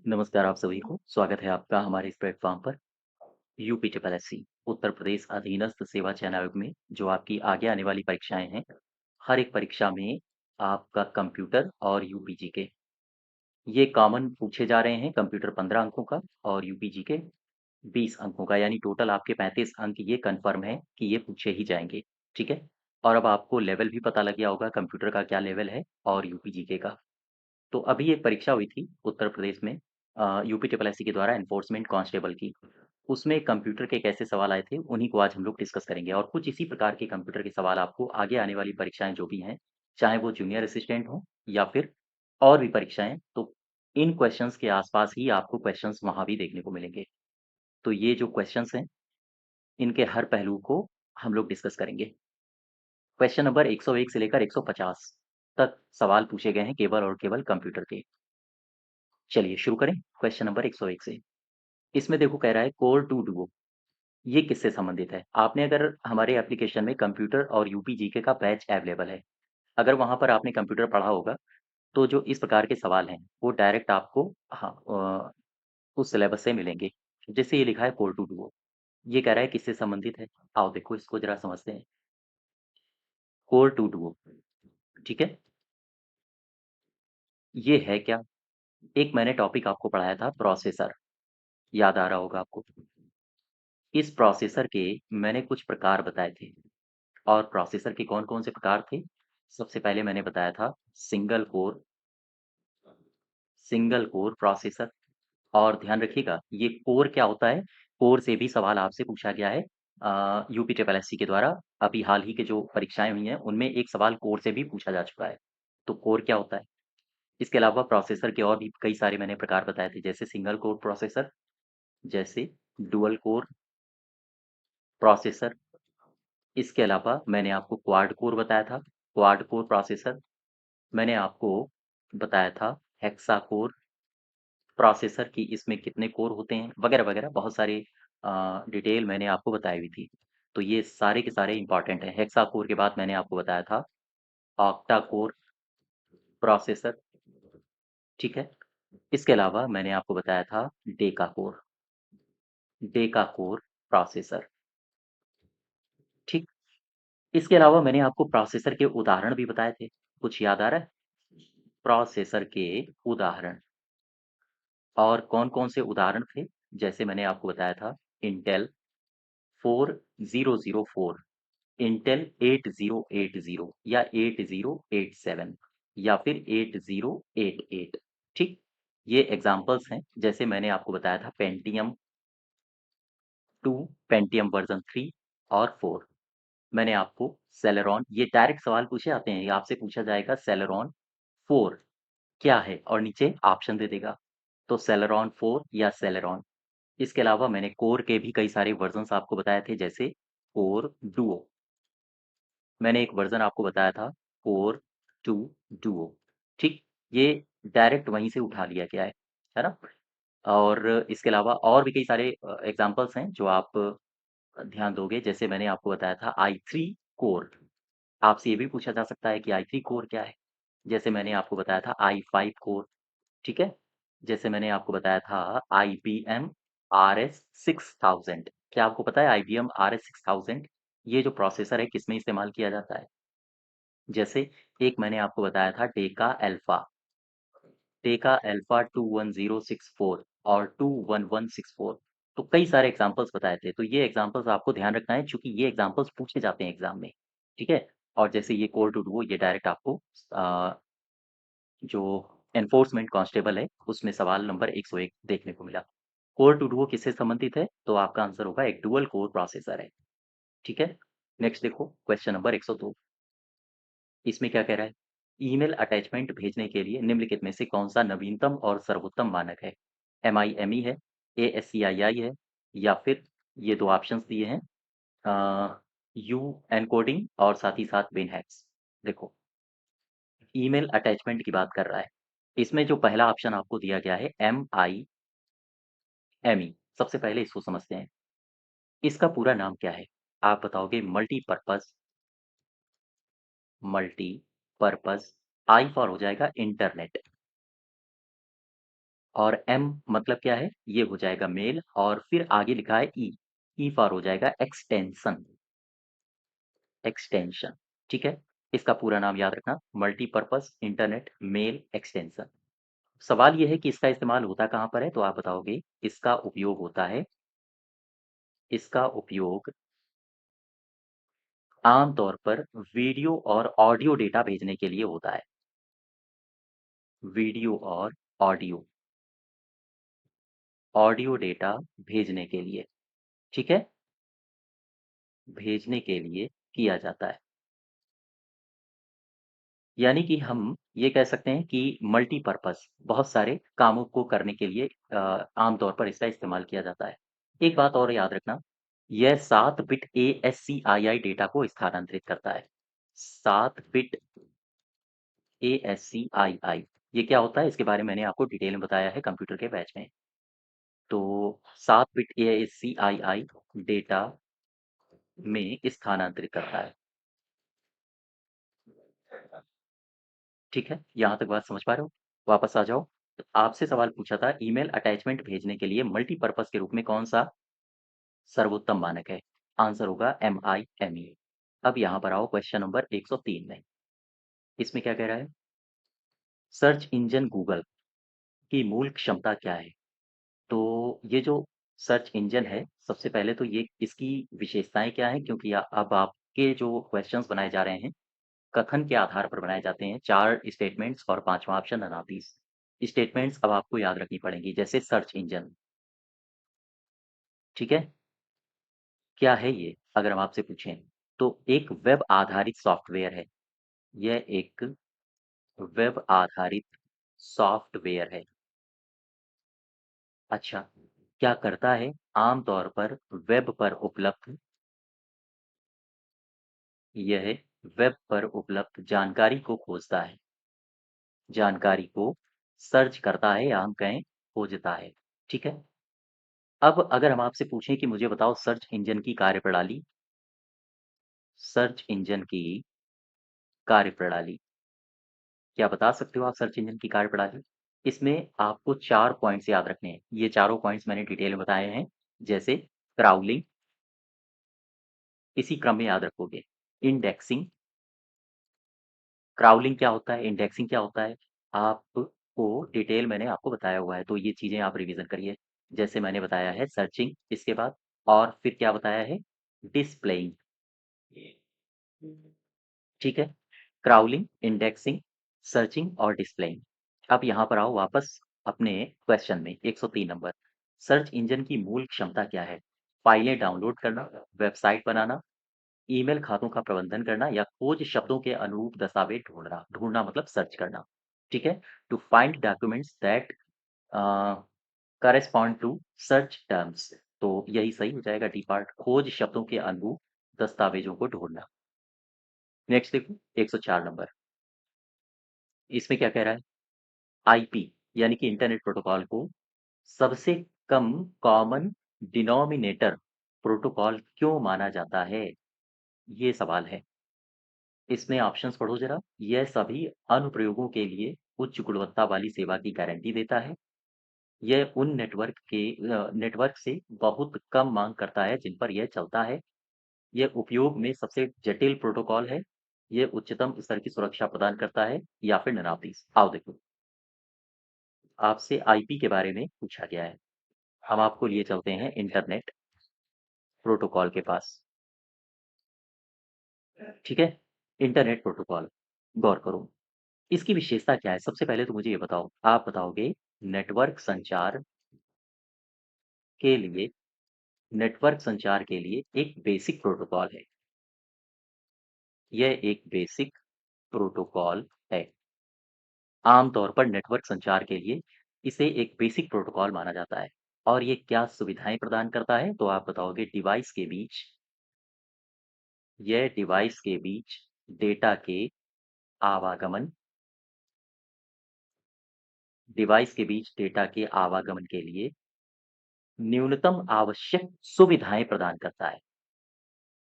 नमस्कार आप सभी को, स्वागत है आपका हमारे इस प्लेटफ़ॉर्म पर UP triple SC Uttar Pradesh अधीनस्थ सेवा चयन आयोग में जो आपकी आगे आने वाली परीक्षाएँ हैं, हर एक परीक्षा में आपका कंप्यूटर और यूपी जीके ये कॉमन पूछे जा रहे हैं। कंप्यूटर 15 अंकों का और यूपी जीके 20 अंकों का, यानी टोटल आपके 35 अंक ये कन्फर्म है कि ये पूछे ही जाएँगे, ठीक है? और अब आपको लेवल भी पता लग गया होगा कंप्यूटर का क्या लेवल है और यूपी जीके का। तो अभी एक परीक्षा हुई थी उत्तर प्रदेश में यूपी ट्रिपल एससी के द्वारा एनफोर्समेंट कांस्टेबल की। उसमें कंप्यूटर के कैसे सवाल आए थे, उन्हीं को आज हम लोग डिस्कस करेंगे और कुछ इसी प्रकार के कंप्यूटर के सवाल आपको आगे आने वाली परीक्षाएँ जो भी हैं, चाहे वो जूनियर असिस्टेंट हो या फिर और भी परीक्षाएँ, तो इन क्वेश्चंस के आस-पास ही आपको क्वेश्चंस वहाँ भी देखने को मिलेंगे। तो ये जो क्वेश्चंस हैं, इनके हर पहलू को हम लोग डिस्कस करेंगे। क्वेश्चन नंबर 101 से लेकर 150 तक सवाल पूछे गए हैं केवल और केवल कंप्यूटर के। चलिए शुरू करें क्वेश्चन नंबर 101 से। इसमें देखो कह रहा है कोर टू डुओ, ये किससे संबंधित है? आपने अगर हमारे एप्लीकेशन में कंप्यूटर और यूपी जीके का बैच अवेलेबल है, अगर वहाँ पर आपने कंप्यूटर पढ़ा होगा, तो जो इस प्रकार के सवाल हैं, वो डायरेक्ट आपको हाँ उस सिलेबस से मिलेंगे। जैसे ये लिखा है कोर टू डुओ, ये कह रहा है किससे संबंधित है? आओ देखो इसको ज़रा समझते हैं। कोर टू डुओ, ठीक है? ये है क्या? एक मैंने टॉपिक आपको पढ़ाया था प्रोसेसर, याद आ रहा होगा आपको। इस प्रोसेसर के मैंने कुछ प्रकार बताए थे। और प्रोसेसर के कौन-कौन से प्रकार थे? सबसे पहले मैंने बताया था सिंगल कोर प्रोसेसर। और ध्यान रखिएगा ये कोर क्या होता है? कोर से भी सवाल आपसे पूछा गया है यूपी ट्रिपल एससी के द्वारा। अभी हाल ही के जो परीक्षाएँ हुई हैं, उनमें एक सवाल कोर से भी पूछा जा चुका है। तो कोर क्या होता है? इसके अलावा प्रोसेसर के और भी कई सारे मैंने प्रकार बताए थे, जैसे सिंगल कोर प्रोसेसर, जैसे डुअल कोर प्रोसेसर। इसके अलावा मैंने आपको क्वाड कोर बताया था, क्वाड कोर प्रोसेसर। मैंने आपको बताया था हेक्सा कोर प्रोसेसर कि इसमें कितने कोर होते हैं, वगैरह-वगैरह बहुत सारे डिटेल मैंने आपको बताई हुई थी। तो ये सारे के सारे इम्पोर्टेंट हैं। हेक्सा कोर के बाद मैंने आपको बताया था ऑक्टा कोर प्रोसेसर, ठीक है? इसके अलावा मैंने आपको बताया था डेका कोर प्रोसेसर, ठीक? इसके अलावा मैंने आपको प्रोसेसर के उदाहरण भी बताए थे। कुछ याद आ रहा है? प्रोसेसर के उदाहरण और कौन-कौन से उदाहरण थे? जैसे मैंने आपको बताया था इंटेल 4004, इंटेल 8080 या 8087 या फिर 8088, ठीक? ये एग्ज़ाम्पल्स हैं। जैसे मैंने आपको बताया था पेंटियम 2, पेंटियम वर्ज़न 3 और 4। मैंने आपको सेलेरॉन, ये डायरेक्ट सवाल पूछे जाते हैं, ये आपसे पूछा जाएगा सेलेरॉन 4 क्या है? और नीचे ऑप्शन दे देगा। तो सेलेरॉन 4 या सेलेरॉन। इसके अलावा मैंने कोर के भी कई सारे वर्ज़न्स आपको बताए थे, जैसे कोर डुओ। मैंने एक वर्ज़न आपको बताया था कोर 2 डुओ, ठीक? ये डायरेक्ट वहीं से उठा लिया गया है ना? और इसके अलावा और भी कई सारे एग्ज़ाम्पल्स हैं जो आप ध्यान दोगे। जैसे मैंने आपको बताया था i3 कोर, आपसे ये भी पूछा जा सकता है कि i3 कोर क्या है? जैसे मैंने आपको बताया था i5 कोर, ठीक है? जैसे मैंने आपको बताया था आईबीएम आरएस 6000। क्या आपको पता है आईबीएम आरएस 6000 ये जो प्रोसेसर है किसमें इस्तेमाल किया जाता है? जैसे एक मैंने आपको बताया था टेका अल्फा 21064 और 21164। तो कई सारे एग्ज़ाम्पल्स बताए थे। तो ये एग्ज़ाम्पल्स आपको ध्यान रखना है चूँकि ये एग्ज़ाम्पल्स पूछे जाते हैं एग्ज़ाम में, ठीक है? और जैसे ये कोर टू डुओ ये डायरेक्ट आपको अ, जो एनफोर्समेंट कांस्टेबल है, उसमें सवाल नंबर 101 देखने को मिला। कोर टू डुओ किससे संबंधित है? तो आपका आंसर होगा एक डुअल कोर प्रोसेसर है, ठीक है? नेक्स्ट देखो क्वेश्चन नंबर 102। इसमें क्या कह रहा है? ईमेल अटैचमेंट भेजने के लिए निम्नलिखित में से कौन-सा नवीनतम और सर्वोत्तम मानक है? एमआईएमई है, एएससीआईआई है या फिर ये 2 ऑप्शंस दिए हैं यू एन्कोडिंग और साथ ही साथ बिनहैक्स। देखो, ईमेल अटैचमेंट की बात कर रहा है। इसमें जो पहला ऑप्शन आपको दिया गया है एमआईएमई, सबसे पहले इसको समझते हैं। इसका पूरा नाम क्या है? आप बताओगे मल्टीपर्पज़, आई फॉर हो जाएगा इंटरनेट और एम मतलब क्या है? ये हो जाएगा मेल और फिर आगे लिखा है ई, ई फॉर हो जाएगा एक्सटेंशन, एक्सटेंशन, ठीक है? इसका पूरा नाम याद रखना, मल्टीपर्पज़ इंटरनेट मेल एक्सटेंशन। सवाल ये है कि इसका इस्तेमाल होता कहाँ पर है? तो आप बताओगे इसका उपयोग होता है, इसका उपयोग आम तौर पर वीडियो और ऑडियो डेटा भेजने के लिए होता है। वीडियो और ऑडियो, ऑडियो डेटा भेजने के लिए, ठीक है? भेजने के लिए किया जाता है। यानी कि हम ये कह सकते हैं कि मल्टीपर्पज़ बहुत सारे कामों को करने के लिए आम तौर पर इसका इस्तेमाल किया जाता है। एक बात और याद रखना, यह 7 बिट ASCII डेटा को स्थानांतरित करता है। 7 बिट ASCII ये क्या होता है? इसके बारे में मैंने आपको डिटेल में बताया है कंप्यूटर के बैच में। तो 7 बिट ASCII डेटा में स्थानांतरित करता है। ठीक है? यहाँ तक बात समझ पा रहे हो? वापस आ जाओ। तो आपसे सवाल पूछा था ईमेल अटैचमेंट भेजने के लिए मल्टीपर्पज़ के रूप में कौन-सा सर्वोत्तम मानक है? आंसर होगा MIME। अब यहाँ पर आओ क्वेश्चन नंबर 103 में। इसमें क्या कह रहा है? सर्च इंजन गूगल की मूल क्षमता क्या है? तो ये जो सर्च इंजन है, सबसे पहले तो ये इसकी विशेषताएँ क्या हैं? क्योंकि अब आपके जो क्वेश्चन्स बनाए जा रहे हैं, कथन के आधार पर बनाए जाते हैं, 4 स्टेटमेंट्स और 5वाँ ऑप्शन अनादिश। स्टेटमेंट्स अब आपको याद रखनी पड़ेंगी, जैसे सर्च इंजन, ठीक है? क्या है ये? अगर हम आपसे पूछें, तो एक वेब आधारित सॉफ्टवेयर है। यह एक वेब आधारित सॉफ्टवेयर है। अच्छा, क्या करता है? आम तौर पर वेब पर उपलब्ध यह वेब पर उपलब्ध जानकारी को खोजता है, जानकारी को सर्च करता है या हम कहें खोजता है, ठीक है? अब अगर हम आपसे पूछें कि मुझे बताओ सर्च इंजन की कार्यप्रणाली, सर्च इंजन की कार्यप्रणाली, क्या बता सकते हो आप सर्च इंजन की कार्यप्रणाली? इसमें आपको 4 पॉइंट्स याद रखने हैं। ये चारों पॉइंट्स मैंने डिटेल में बताए हैं, जैसे क्राउलिंग, इसी क्रम में याद रखोगे। इंडेक्सिंग, क्राउलिंग क्या होता है, इंडेक्सिंग क्या होता है, आपको डिटेल मैंने आपको बताया हुआ है, तो ये चीज़ें आप रिवीज़न करिए। जैसे मैंने बताया है सर्चिंग, इसके बाद और फिर क्या बताया है? डिस्प्लेइंग, ठीक है? क्राउलिंग, इंडेक्सिंग, सर्चिंग और डिस्प्लेइंग। अब यहाँ पर आओ वापस अपने क्वेश्चन में 103 नंबर। सर्च इंजन की मूल क्षमता क्या है? फाइलें डाउनलोड करना, वेबसाइट बनाना, ईमेल खातों का प्रबंधन करना या खोज शब्दों के अनुरूप दस्तावेज ढूँढना। ढूँढना मतलब सर्च करना, ठीक है? To find documents that correspond to search terms. तो यही सही हो जाएगा डी पार्ट, खोज शब्दों के अनुरूप दस्तावेजों को ढूँढना। नेक्स्ट देखो 104 नंबर। इसमें क्या कह रहा है? आईपी यानी कि इंटरनेट प्रोटोकॉल को सबसे कम कॉमन डिनोमिनेटर प्रोटोकॉल क्यों माना जाता है? ये सवाल है। इसमें ऑप्शंस पढ़ो जरा। यह सभी अनुप्रयोगों के लिए उच्च गुणवत्ता वाली सेवा की गारंटी देता है। यह उन नेटवर्क से बहुत कम मांग करता है जिन पर यह चलता है। यह उपयोग में सबसे जटिल प्रोटोकॉल है। यह उच्चतम स्तर की सुरक्षा प्रदान करता है या फिर निरापद। आओ देखो, आपसे आईपी के बारे में पूछा गया है। हम आपको लिए चलते हैं इंटरनेट प्रोटोकॉल के पास, ठीक है? इंटरनेट प्रोटोकॉल, गौर करो। इसकी विशेषता क्या है? सबसे पहले तो मुझे ये बताओ, आप बताओगे नेटवर्क संचार के लिए नेटवर्क संचार के लिए एक बेसिक प्रोटोकॉल है। यह एक बेसिक प्रोटोकॉल है। आम तौर पर नेटवर्क संचार के लिए इसे एक बेसिक प्रोटोकॉल माना जाता है। और ये क्या सुविधाएं प्रदान करता है? तो आप बताओगे डिवाइस के बीच डेटा के आवागमन, डिवाइस के बीच डेटा के आवागमन के लिए न्यूनतम आवश्यक सुविधाएं प्रदान करता है।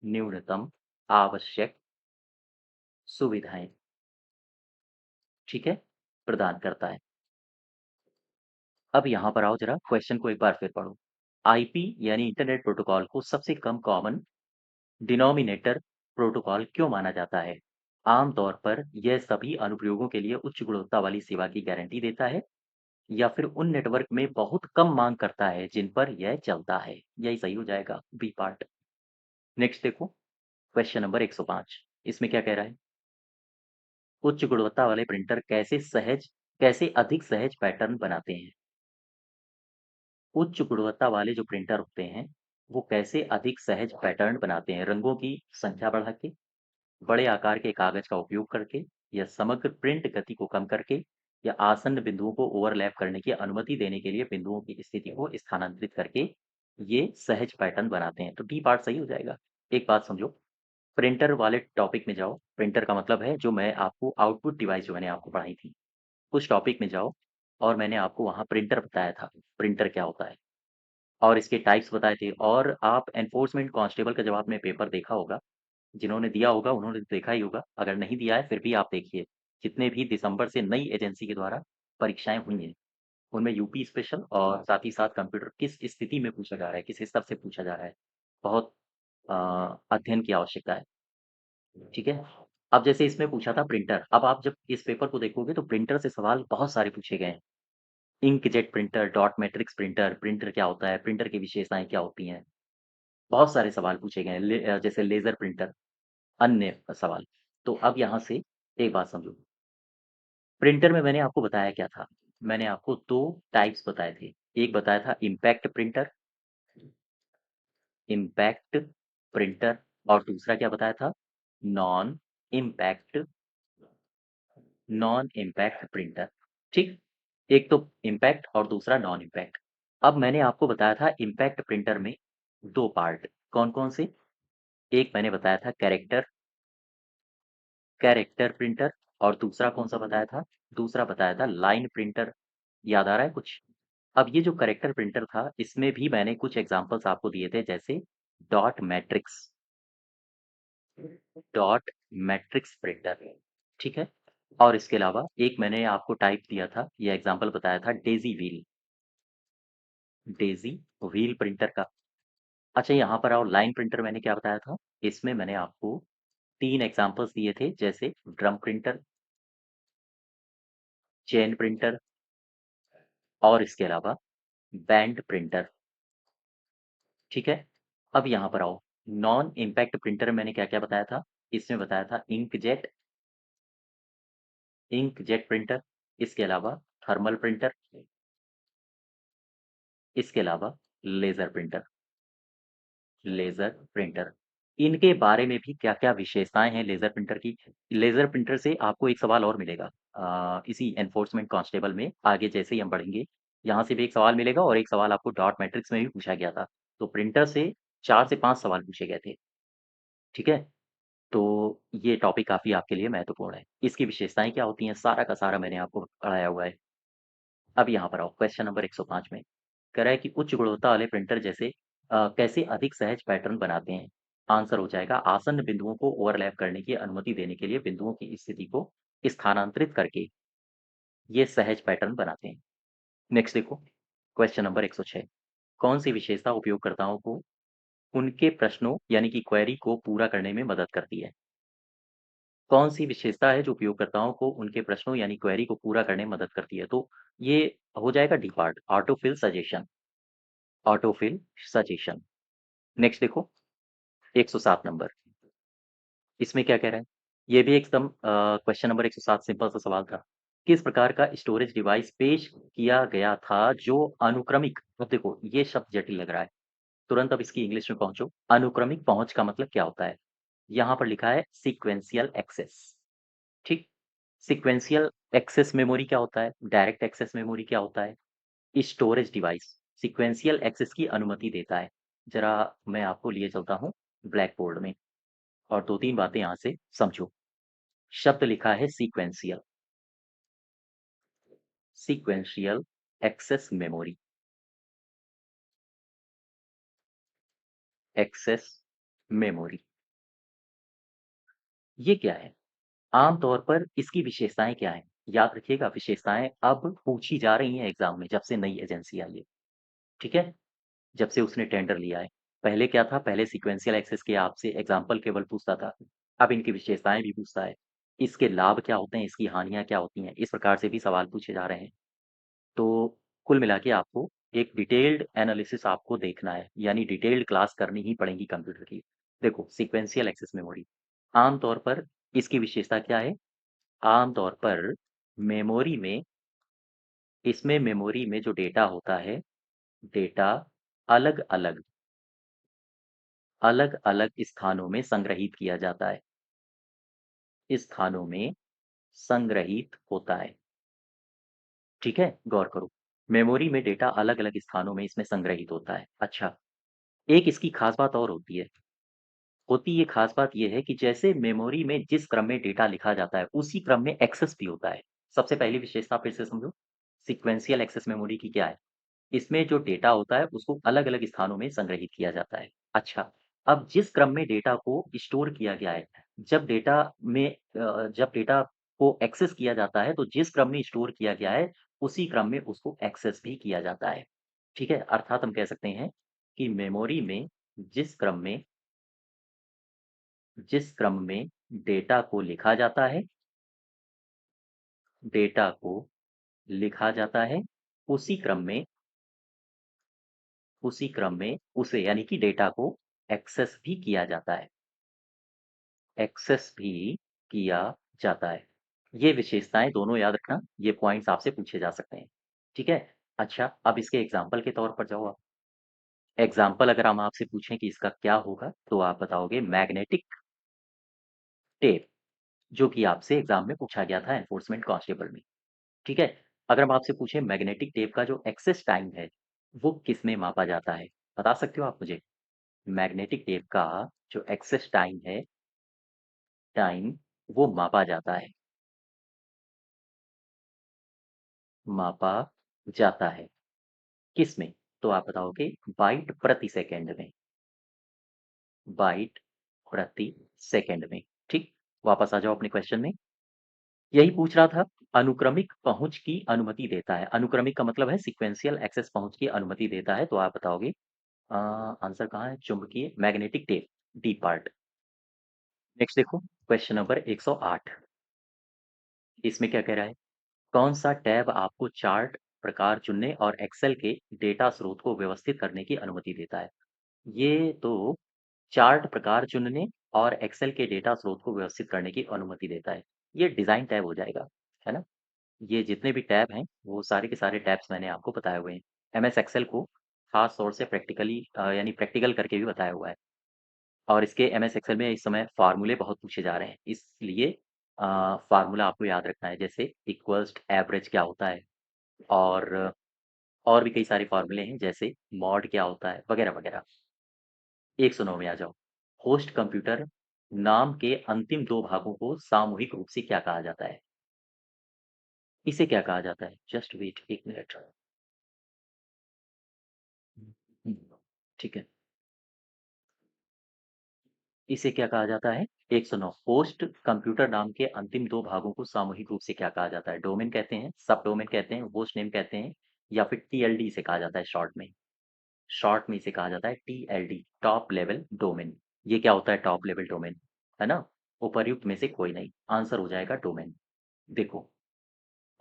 न्यूनतम आवश्यक सुविधाएं, ठीक है? प्रदान करता है। अब यहाँ पर आओ जरा क्वेश्चन को एक बार फिर पढ़ो। आईपी यानी इंटरनेट प्रोटोकॉल को सबसे कम कॉमन डिनोमिनेटर प्रोटोकॉल क्यों माना जाता है? आमतौर पर यह सभी अनुप्रयोगों के लिए उच्च गुणवत्ता वाली सेवा की गारंटी देता है या फिर उन नेटवर्क में बहुत कम मांग करता है जिन पर यह चलता है। यही सही हो जाएगा, बी पार्ट। नेक्स्ट देखो, क्वेश्चन नंबर 105। इसमें क्या कह रहा है? उच्च गुणवत्ता वाले प्रिंटर कैसे अधिक सहज पैटर्न बनाते हैं? उच्च गुणवत्ता वाले जो प्रिंटर होते हैं, वो कैसे अधिक सहज पैटर्न बनाते हैं? रंगों की संख्या बढ़ा के, बड़े आकार के कागज का उपयोग करके, या समग्र प्रिंट गति को कम करके, या आसन्न बिंदुओं को ओवरलैप करने की अनुमति देने के लिए बिंदुओं की स्थिति को स्थानांतरित करके ये सहज पैटर्न बनाते हैं। तो डी पार्ट सही हो जाएगा। एक बात समझो, प्रिंटर वाले टॉपिक में जाओ। प्रिंटर का मतलब है जो मैं आपको आउटपुट डिवाइस जो मैंने आपको पढ़ाई थी, उस टॉपिक में जाओ और मैंने आपको वहाँ प्रिंटर बताया था, प्रिंटर क्या होता है और इसके टाइप्स बताए थे। और आप एनफोर्समेंट कांस्टेबल का जब आपने पेपर देखा होगा, जिन्होंने दिया होगा उन्होंने तो देखा ही होगा, अगर नहीं दिया है फिर भी आप देखिए। जितने भी दिसंबर से नई एजेंसी के द्वारा परीक्षाएं हुई हैं, उनमें यूपी स्पेशल और साथ ही साथ कंप्यूटर किस स्थिति में पूछा जा रहा है, किस स्तर से पूछा जा रहा है, बहुत अ, अध्ययन की आवश्यकता है। ठीक है। अब जैसे इसमें पूछा था प्रिंटर, अब आप जब इस पेपर को देखोगे तो प्रिंटर से सवाल बहुत सारे पूछे गए हैं। Inkjet printer, dot matrix printer, printer क्या होता है, प्रिंटर की विशेषताएं क्या होती हैं, बहुत सारे सवाल पूछे गए हैं। जैसे लेजर प्रिंटर, अन्य सवाल। तो अब यहाँ से एक बात समझो, प्रिंटर में मैंने आपको बताया क्या था? मैंने आपको 2 टाइप्स बताए थे। एक बताया था इम्पैक्ट प्रिंटर, और दूसरा क्या बताया था? Non impact non impact printer. ठीक? एक तो इम्पैक्ट और दूसरा नॉन इम्पैक्ट। अब मैंने आपको बताया था इम्पैक्ट प्रिंटर में 2 पार्ट, कौन-कौन से? एक मैंने बताया था कैरेक्टर प्रिंटर, और दूसरा कौन-सा बताया था? दूसरा बताया था लाइन प्रिंटर। याद आ रहा है कुछ? अब ये जो कैरेक्टर प्रिंटर था, इसमें भी मैंने कुछ एग्ज़ाम्पल्स आपको दिए थे, जैसे dot matrix dot matrix printer, ठीक है? और इसके अलावा एक मैंने आपको टाइप दिया था, ये एग्ज़ाम्पल बताया था डेज़ी व्हील प्रिंटर का। अच्छा, यहाँ पर आओ, लाइन प्रिंटर मैंने क्या बताया था? इसमें मैंने आपको 3 एग्ज़ाम्पल्स दिए थे, जैसे ड्रम प्रिंटर, चेन प्रिंटर और इसके अलावा बैंड प्रिंटर, ठीक है? अब यहाँ पर आओ, नॉन इम्पैक्ट प्रिंटर में मैंने क्या-क्या बताया था? इसमें बताया था इंकजेट प्रिंटर, इसके अलावा थर्मल प्रिंटर, इसके अलावा लेज़र प्रिंटर लेज़र प्रिंटर। इनके बारे में भी क्या-क्या विशेषताएँ हैं लेज़र प्रिंटर की? लेज़र प्रिंटर से आपको एक सवाल और मिलेगा इसी एनफोर्समेंट कांस्टेबल में, आगे जैसे ही हम बढ़ेंगे, यहाँ से भी एक सवाल मिलेगा और एक सवाल आपको डॉट मैट्रिक्स में भी पूछा गया था। तो प्रिंटर से 4 से 5 सवाल पूछे गए थे, ठीक है? तो ये टॉपिक काफ़ी आपके लिए महत्वपूर्ण है। इसकी विशेषताएँ क्या होती हैं, सारा का सारा मैंने आपको पढ़ाया हुआ है। अब यहाँ पर आओ, क्वेश्चन नंबर 105 में कह रहा है कि उच्च गुणवत्ता वाले प्रिंटर जैसे कैसे अधिक सहज पैटर्न बनाते हैं? आंसर हो जाएगा आसन्न बिंदुओं को ओवरलैप करने की अनुमति देने के लिए बिंदुओं की स्थिति को स्थानांतरित करके ये सहज पैटर्न बनाते हैं। नेक्स्ट देखो, क्वेश्चन नंबर 106। कौन सी विशेषता उपयोगकर्ताओं को उनके प्रश्नों यानी कि क्वेरी को पूरा करने में मदद करती है? कौन सी विशेषता है जो उपयोगकर्ताओं को उनके प्रश्नों यानी क्वेरी को पूरा करने में मदद करती है? तो ये हो जाएगा D part, autofill suggestion. Next देखो, 107 नंबर, इसमें क्या कह रहा है? ये भी एकदम क्वेश्चन नंबर 107 सिंपल सा सवाल था। किस प्रकार का स्टोरेज डिवाइस पेश किया गया था जो अनुक्रमिक, अब देखो ये शब्द जटिल लग रहा है, तुरंत अब इसकी इंग्लिश में पहुँचो। अनुक्रमिक पहुँच का मतलब क्या होता है? यहाँ पर लिखा है सीक्वेंशियल एक्सेस, ठीक? सीक्वेंशियल एक्सेस मेमोरी क्या होता है? डायरेक्ट एक्सेस मेमोरी क्या होता है? स्टोरेज डिवाइस सीक्वेंशियल एक्सेस की अनुमति देता है। ज़रा मैं आपको लिए चलता हूँ ब्लैक बोर्ड में और 2-3 बातें यहाँ से समझो। शब्द लिखा है sequential access memory, access memory, ये क्या है? आम तौर पर इसकी विशेषताएँ क्या हैं? याद रखिएगा, विशेषताएँ अब पूछी जा रही हैं एग्ज़ाम में, जब से नई एजेंसी आई है, ठीक है? जब से उसने टेंडर लिया है। पहले क्या था, पहले सीक्वेंशियल एक्सेस के आपसे एग्ज़ाम्पल केवल पूछता था, अब इनकी विशेषताएँ भी पूछता है। इसके लाभ क्या होते हैं, इसकी हानियाँ क्या होती हैं, इस प्रकार से भी सवाल पूछे जा रहे हैं। तो कुल मिला के आपको एक डिटेल्ड एनालिसिस आपको देखना है, यानी डिटेल्ड क्लास करनी ही पड़ेगी कंप्यूटर की। देखो, सीक्वेंशियल एक्सेस मेमोरी, आम तौर पर इसकी विशेषता क्या है? आम तौर पर मेमोरी में इसमें मेमोरी में जो डेटा होता है, डेटा अलग-अलग अलग-अलग स्थानों में संग्रहित किया जाता है। स्थानों में संग्रहित होता है, ठीक है? गौर करो। मेमोरी में डेटा अलग-अलग स्थानों में इसमें संग्रहित होता है। अच्छा, एक इसकी खास बात और होती है। ये खास बात ये है कि जैसे मेमोरी में जिस क्रम में डेटा लिखा जाता है, उसी क्रम में एक्सेस भी होता है। सबसे पहली विशेषता फिर से समझो, सीक्वेंशियल एक्सेस मेमोरी की क्या है? इसमें जो डेटा होता है उसको अलग-अलग स्थानों में संग्रहित किया जाता है। अच्छा, अब जिस क्रम में डेटा को स्टोर किया गया है, जब डेटा को एक्सेस किया जाता है तो जिस क्रम में स्टोर किया गया है, उसी क्रम में उसको एक्सेस भी किया जाता है। ठीक है? अर्थात हम कह सकते हैं कि मेमोरी में जिस क्रम में जिस क्रम में डेटा को लिखा जाता है डेटा को लिखा जाता है, उसी क्रम में उसे यानी कि डेटा को एक्सेस भी किया जाता है। एक्सेस भी किया जाता है। ये विशेषताएँ दोनों याद रखना, ये पॉइंट्स आपसे पूछे जा सकते हैं। ठीक है? अच्छा, अब इसके एग्ज़ाम्पल के तौर पर जाओ आप। एग्ज़ाम्पल अगर हम आपसे पूछें कि इसका क्या होगा, तो आप बताओगे मैग्नेटिक टेप, जो कि आपसे एग्ज़ाम में पूछा गया था एनफोर्समेंट कांस्टेबल में। ठीक है? अगर हम आपसे पूछें मैग्नेटिक टेप का जो एक्सेस टाइम है, वो किसमें मापा जाता है? बता सकते हो आप मुझे? मैग्नेटिक टेप का जो एक्सेस टाइम वो मापा जाता है। मापा जाता है। किसमें? तो आप बताओगे बाइट प्रति सेकंड में। बाइट प्रति सेकंड में। ठीक? वापस आ जाओ अपने क्वेश्चन में। यही पूछ रहा था, अनुक्रमिक पहुँच की अनुमति देता है। अनुक्रमिक का मतलब है सीक्वेंशियल एक्सेस पहुँच की अनुमति देता है, तो आप बताओगे आंसर कहाँ है? चुंबकीय magnetic tape, D part. Next देखो, क्वेश्चन नंबर 108। इसमें क्या कह रहा है? कौन-सा टैब आपको चार्ट प्रकार चुनने और एक्सेल के डेटा स्रोत को व्यवस्थित करने की अनुमति देता है? ये तो चार्ट प्रकार चुनने और एक्सेल के डेटा स्रोत को व्यवस्थित करने की अनुमति देता है। ये डिज़ाइन टैब हो जाएगा, है ना? ये जितने भी टैब हैं, वो सारे के सारे टैब्स मैंने आपको बताए हुए हैं। एमएस एक्सेल को ख़ास तौर से यानी प्रैक्टिकल करके भी बताया हुआ है। और इसके एमएस एक्सेल में इस समय फ़ॉर्मूले बहुत पूछे जा रहे हैं। इसलिए फ़ॉर्मूला आपको याद रखना है, जैसे इक्वल्स एवरेज क्या होता है और और भी कई सारे फ़ॉर्मूले हैं, जैसे मॉड क्या होता है, वगैरह-वगैरह। 109 में आ जाओ। होस्ट कंप्यूटर नाम के अंतिम 2 भागों को सामूहिक रूप से क्या कहा जाता है? इसे क्या कहा जाता है? Just wait 1 minute. हुँ, ठीक है। इसे क्या कहा जाता है? 109 होस्ट कंप्यूटर नाम के अंतिम 2 भागों को सामूहिक रूप से क्या कहा जाता है? डोमेन कहते हैं, सब डोमेन कहते हैं, होस्ट नेम कहते हैं या फिर टीएलडी इसे कहा जाता है शॉर्ट में। शॉर्ट में इसे कहा जाता है टीएलडी, टॉप लेवल डोमेन। ये क्या होता है टॉप लेवल डोमेन? है ना? उपर्युक्त में से कोई नहीं, आंसर हो जाएगा डोमेन। देखो,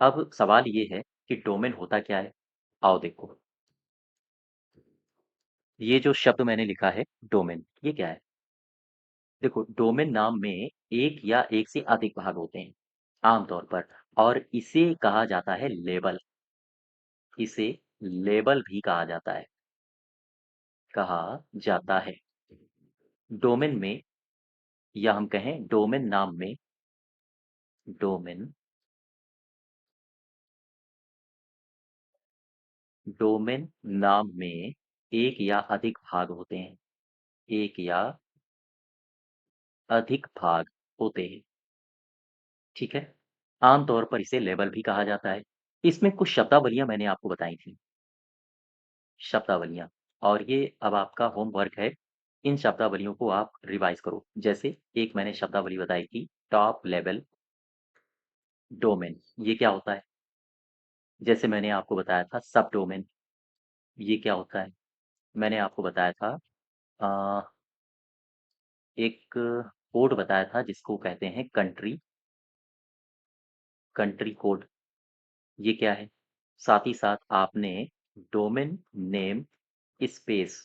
अब सवाल ये है कि डोमेन होता क्या है? आओ देखो, ये जो शब्द मैंने लिखा है डोमेन, ये क्या है? देखो, डोमेन नाम में एक या एक से अधिक भाग होते हैं आमतौर पर, और इसे कहा जाता है लेबल। इसे लेबल भी कहा जाता है। कहा जाता है। डोमेन में, या हम कहें डोमेन नाम में, डोमेन डोमेन नाम में एक या अधिक भाग होते हैं। एक या अधिक भाग होते हैं। ठीक है? आमतौर पर इसे लेबल भी कहा जाता है। इसमें कुछ शब्दावलियां मैंने आपको बताई थी। शब्दावलियाँ, और ये अब आपका होमवर्क है, इन शब्दावलियों को आप रिवाइज़ करो। जैसे एक मैंने शब्दावली बताई थी, टॉप लेवल डोमेन ये क्या होता है? जैसे मैंने आपको बताया था सब डोमेन ये क्या होता है? मैंने आपको बताया था अ, एक कोड बताया था जिसको कहते हैं कंट्री, कंट्री कोड ये क्या है? साथ ही साथ आपने डोमेन नेम स्पेस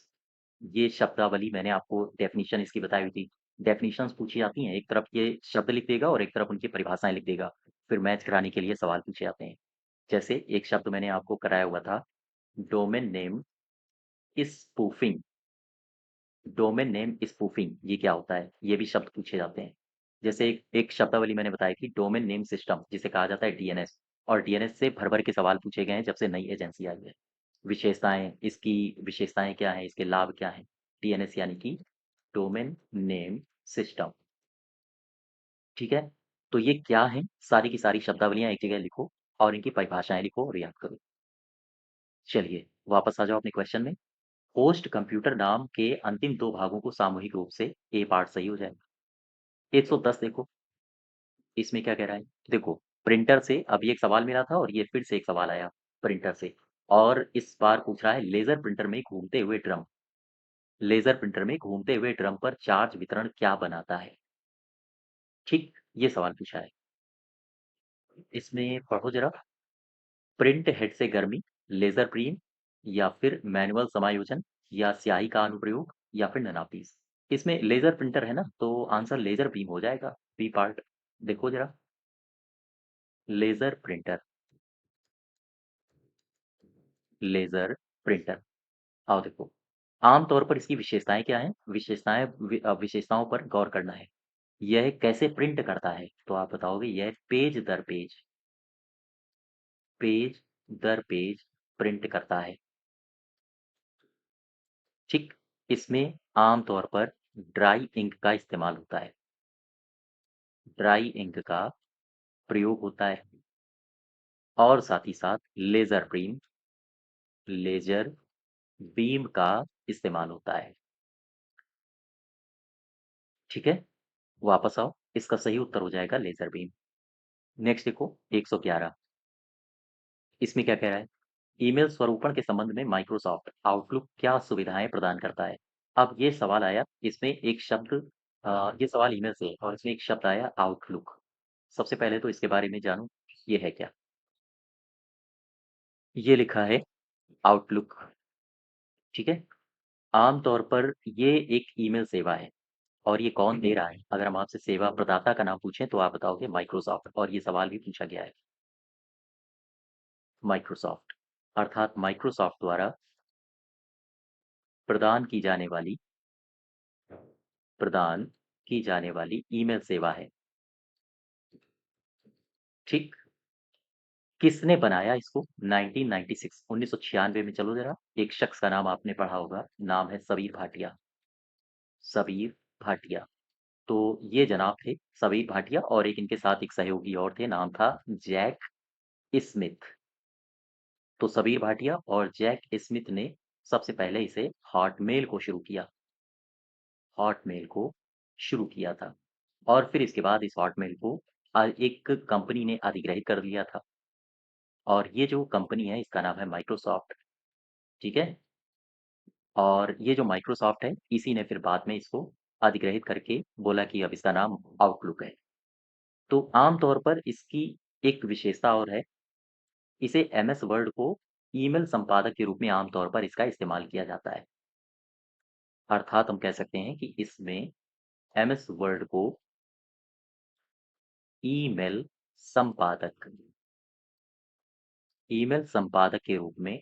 ये शब्दावली मैंने आपको डेफिनिशन इसकी बताई हुई थी। डेफिनिशंस पूछी जाती हैं, एक तरफ ये शब्द लिख देगा और एक तरफ उनकी परिभाषाएँ लिख देगा। फिर मैच कराने के लिए सवाल पूछे जाते हैं। जैसे एक शब्द मैंने आपको कराया हुआ था, domain name spoofing, domain name spoofing ये क्या होता है? ये भी शब्द पूछे जाते हैं। जैसे एक शब्दावली मैंने बताई थी डोमेन नेम सिस्टम जिसे कहा जाता है डीएनएस और डीएनएस से भर-भर के सवाल पूछे गए हैं जब से नई एजेंसी आई है। विशेषताएँ, इसकी विशेषताएँ क्या हैं? इसके लाभ क्या हैं? डीएनएस यानी कि डोमेन नेम सिस्टम, ठीक है? तो ये क्या हैं? सारी की सारी शब्दावलियाँ एक जगह लिखो और इनकी परिभाषाएँ लिखो और याद करो। चलिए, वापस आ जाओ अपने क्वेश्चन में। होस्ट कंप्यूटर नाम के अंतिम 2 भागों को सामूहिक रूप से ए पार्ट सही हो जाएगा। 110 देखो, इसमें क्या कह रहा है? देखो, प्रिंटर से अभी एक सवाल मिला था और ये फिर से एक सवाल आया प्रिंटर से और इस बार पूछ रहा है लेज़र प्रिंटर में घूमते हुए ड्रम, लेज़र प्रिंटर में घूमते हुए ड्रम पर चार्ज वितरण क्या बनाता है? ठीक, ये सवाल पूछा है। इसमें पढ़ो ज़रा, प्रिंट हेड से गर्मी, लेज़र बीम या फिर मैनुअल समायोजन या स्याही का अनुप्रयोग या फिर ननापीस। इसमें लेज़र प्रिंटर है ना, तो आंसर लेज़र बीम हो जाएगा, बी पार्ट। देखो ज़रा, लेज़र प्रिंटर, लेज़र प्रिंटर। आओ देखो, आम तौर पर इसकी विशेषताएँ क्या हैं? विशेषताओं पर गौर करना है। यह कैसे प्रिंट करता है? तो आप बताओगे यह पेज दर पेज दर पेज प्रिंट करता है। ठीक, इसमें आम तौर पर ड्राई इंक का इस्तेमाल होता है। ड्राई इंक का प्रयोग होता है और साथ ही साथ लेज़र बीम का इस्तेमाल होता है। ठीक है? वापस आओ, इसका सही उत्तर हो जाएगा लेज़र बीम। नेक्स्ट देखो 111 इसमें क्या कह रहा है? ईमेल स्वरूपण के संबंध में माइक्रोसॉफ्ट आउटलुक क्या सुविधाएँ प्रदान करता है? अब ये सवाल आया, इसमें एक शब्द ये सवाल ईमेल से है और इसमें एक शब्द आया आउटलुक। सबसे पहले तो इसके बारे में जानो, ये है क्या? ये लिखा है आउटलुक, ठीक है? आम तौर पर ये एक ईमेल सेवा है और ये कौन दे रहा है? अगर हम आपसे सेवा प्रदाता का नाम पूछें तो आप बताओगे माइक्रोसॉफ्ट और ये सवाल भी पूछा गया है। माइक्रोसॉफ्ट अर्थात माइक्रोसॉफ्ट द्वारा प्रदान की जाने वाली प्रदान की जाने वाली ईमेल सेवा है, ठीक? किसने बनाया इसको? 1996 1996 में चलो ज़रा, एक शख्स का नाम आपने पढ़ा होगा, नाम है सबीर भाटिया, सबीर भाटिया। तो ये जनाब थे सबीर भाटिया और एक इनके साथ एक सहयोगी और थे, नाम था जैक स्मिथ। तो सबीर भाटिया और जैक स्मिथ ने सबसे पहले इसे हॉटमेल को शुरू किया, हॉटमेल को शुरू किया था और फिर इसके बाद इस हॉटमेल को एक कंपनी ने अधिग्रहित कर लिया था और ये जो कंपनी है इसका नाम है माइक्रोसॉफ्ट, ठीक है? और ये जो माइक्रोसॉफ्ट है, इसी ने फिर बाद में इसको अधिग्रहित करके बोला कि अब इसका नाम आउटलुक है। तो आम तौर पर इसकी एक विशेषता और है, इसे एमएस वर्ड को ईमेल संपादक के रूप में आम तौर पर इसका इस्तेमाल किया जाता है। अर्थात हम कह सकते हैं कि इसमें एमएस वर्ड को ईमेल संपादक ईमेल संपादक के रूप में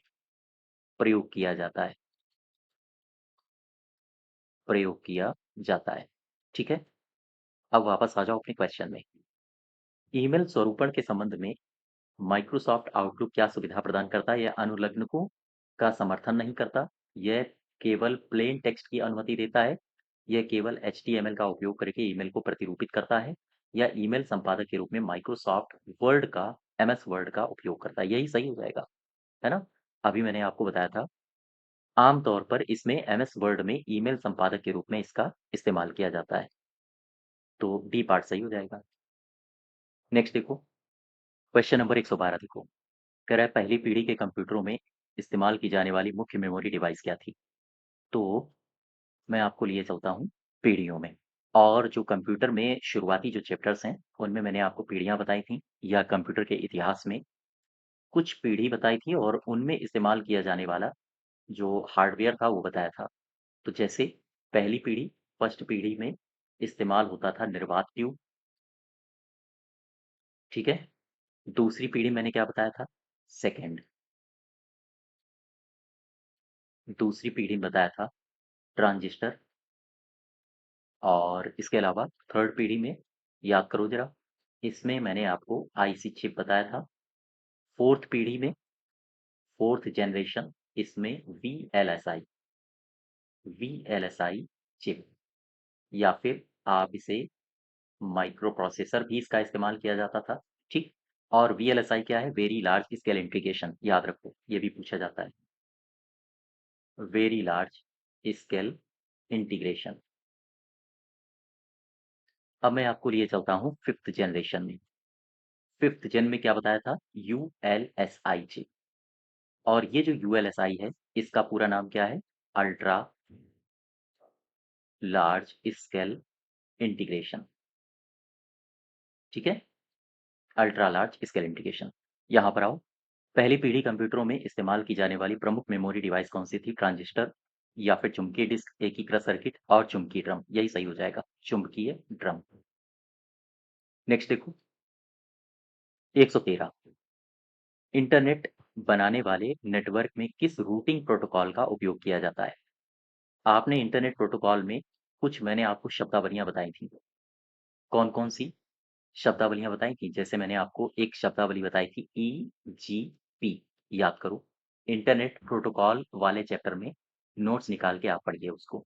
प्रयोग किया जाता है, प्रयोग किया जाता है। ठीक है? अब वापस आ जाओ अपने क्वेश्चन में। ईमेल स्वरूपण के संबंध में माइक्रोसॉफ्ट आउटलुक क्या सुविधा प्रदान करता है? यह अनुलग्नकों का समर्थन नहीं करता। यह केवल प्लेन टेक्स्ट की अनुमति देता है। यह केवल एचटीएमएल का उपयोग करके ईमेल को प्रतिरूपित करता है या ईमेल संपादक के रूप में माइक्रोसॉफ्ट वर्ड का एमएस वर्ड का उपयोग करता है। यही सही हो जाएगा, है ना? अभी मैंने आपको बताया था, आम तौर पर इसमें एमएस वर्ड में ईमेल संपादक के रूप में इसका इस्तेमाल किया जाता है। तो डी पार्ट सही हो जाएगा। नेक्स्ट देखो, क्वेश्चन नंबर 112 देखो, कह रहा है पहली पीढ़ी के कंप्यूटरों में इस्तेमाल की जाने वाली मुख्य मेमोरी डिवाइस क्या थी? तो मैं आपको लिए चलता हूँ पीढ़ियों में और जो कंप्यूटर में शुरुआती जो चैप्टर्स हैं, उनमें मैंने आपको पीढ़ियाँ बताई थी या कंप्यूटर के इतिहास में कुछ पीढ़ी बताई थी और उनमें इस्तेमाल किया जाने वाला जो हार्डवेयर था वो बताया था। तो जैसे पहली पीढ़ी, फर्स्ट पीढ़ी में इस्तेमाल होता था निर्वात ट्यूब, ठीक है? दूसरी पीढ़ी मैंने क्या बताया था? सेकंड। दूसरी पीढ़ी में बताया था ट्रांजिस्टर और इसके अलावा थर्ड पीढ़ी में याद करो ज़रा, इसमें मैंने आपको आईसी चिप बताया था। फोर्थ पीढ़ी में, फोर्थ जनरेशन इसमें वीएलएसआई चिप या फिर आप इसे माइक्रो प्रोसेसर भी इसका इस्तेमाल किया जाता था, ठीक? और वीएलएसआई क्या है? वेरी लार्ज स्केल इंटीग्रेशन, याद रखो, ये भी पूछा जाता है। Very large scale integration. अब मैं आपको लिए चलता हूँ फिफ्थ जनरेशन में। फिफ्थ जेन में क्या बताया था? ULSI chip. और ये जो यूएलएसआई है, इसका पूरा नाम क्या है? अल्ट्रा लार्ज स्केल इंटीग्रेशन, ठीक है? Ultra large scale integration. यहाँ पर आओ, पहली पीढ़ी कंप्यूटरों में इस्तेमाल की जाने वाली प्रमुख मेमोरी डिवाइस कौन सी थी? ट्रांजिस्टर या फिर चुंबकीय डिस्क, एकीकृत सर्किट और चुंबकीय ड्रम, यही सही हो जाएगा, चुंबकीय ड्रम। नेक्स्ट देखो, 113, इंटरनेट बनाने वाले नेटवर्क में किस रूटिंग प्रोटोकॉल का उपयोग किया जाता है? आपने इंटरनेट प्रोटोकॉल में कुछ मैंने आपको शब्दावलियाँ बताई थी। कौन-कौन सी शब्दावलियाँ बताई थी? जैसे मैंने आपको एक शब्दावली बताई थी ईजीपी, याद करो। इंटरनेट प्रोटोकॉल वाले चैप्टर में नोट्स निकाल के आप पढ़िए उसको।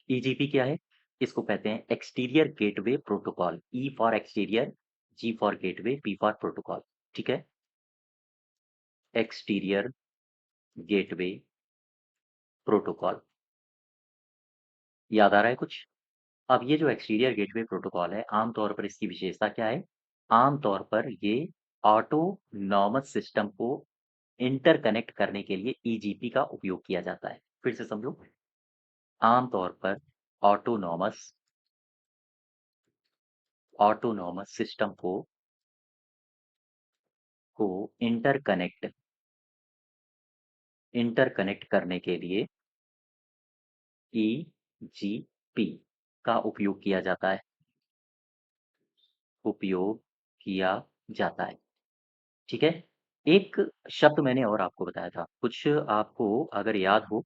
ईजीपी क्या है? इसको कहते हैं exterior gateway protocol. E for exterior, G for gateway, P for protocol, ठीक है? एक्सटीरियर गेटवे प्रोटोकॉल, याद आ रहा है कुछ? अब ये जो एक्सटीरियर गेटवे प्रोटोकॉल है, आम तौर पर इसकी विशेषता क्या है? आम तौर पर ये ऑटोनॉमस सिस्टम को इंटरकनेक्ट करने के लिए ईजीपी का उपयोग किया जाता है। फिर से समझो, आम तौर पर ऑटोनॉमस ऑटोनॉमस सिस्टम को इंटरकनेक्ट इंटरकनेक्ट करने के लिए ईजीपी का उपयोग किया जाता है। ठीक है? एक शब्द मैंने और आपको बताया था, कुछ आपको अगर याद हो,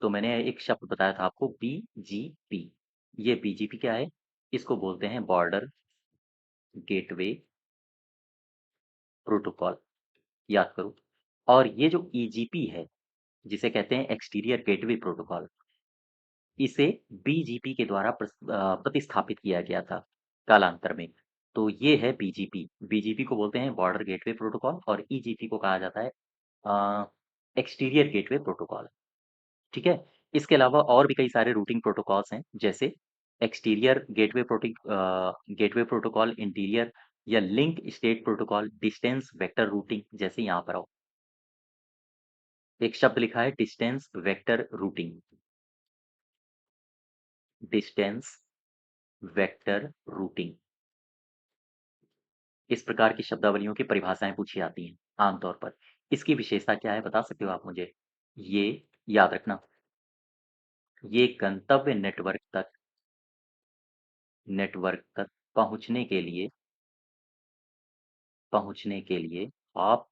तो मैंने एक शब्द बताया था आपको बीजीपी। ये बीजीपी क्या है? इसको बोलते हैं बॉर्डर गेटवे प्रोटोकॉल, याद करो। और ये जो ईजीपी है, जिसे कहते हैं एक्सटीरियर गेटवे प्रोटोकॉल, इसे बीजीपी के द्वारा प्रतिस्थापित किया गया था कालांतर में। तो ये है बीजीपी। बीजीपी को बोलते हैं बॉर्डर गेटवे प्रोटोकॉल और ईजीपी को कहा जाता है एक्सटीरियर गेटवे प्रोटोकॉल, ठीक है? इसके अलावा और भी कई सारे रूटिंग प्रोटोकॉल्स हैं, जैसे एक्सटीरियर गेटवे प्रोटोकॉल, इंटीरियर या link state protocol, distance vector routing. जैसे यहाँ पर आओ, एक शब्द लिखा है distance vector routing, distance vector routing. इस प्रकार की शब्दावलियों की परिभाषाएं पूछी जाती हैं आमतौर पर। इसकी विशेषता क्या है, बता सकते हो आप मुझे? ये याद रखना, ये गंतव्य नेटवर्क तक पहुंचने के लिए हॉप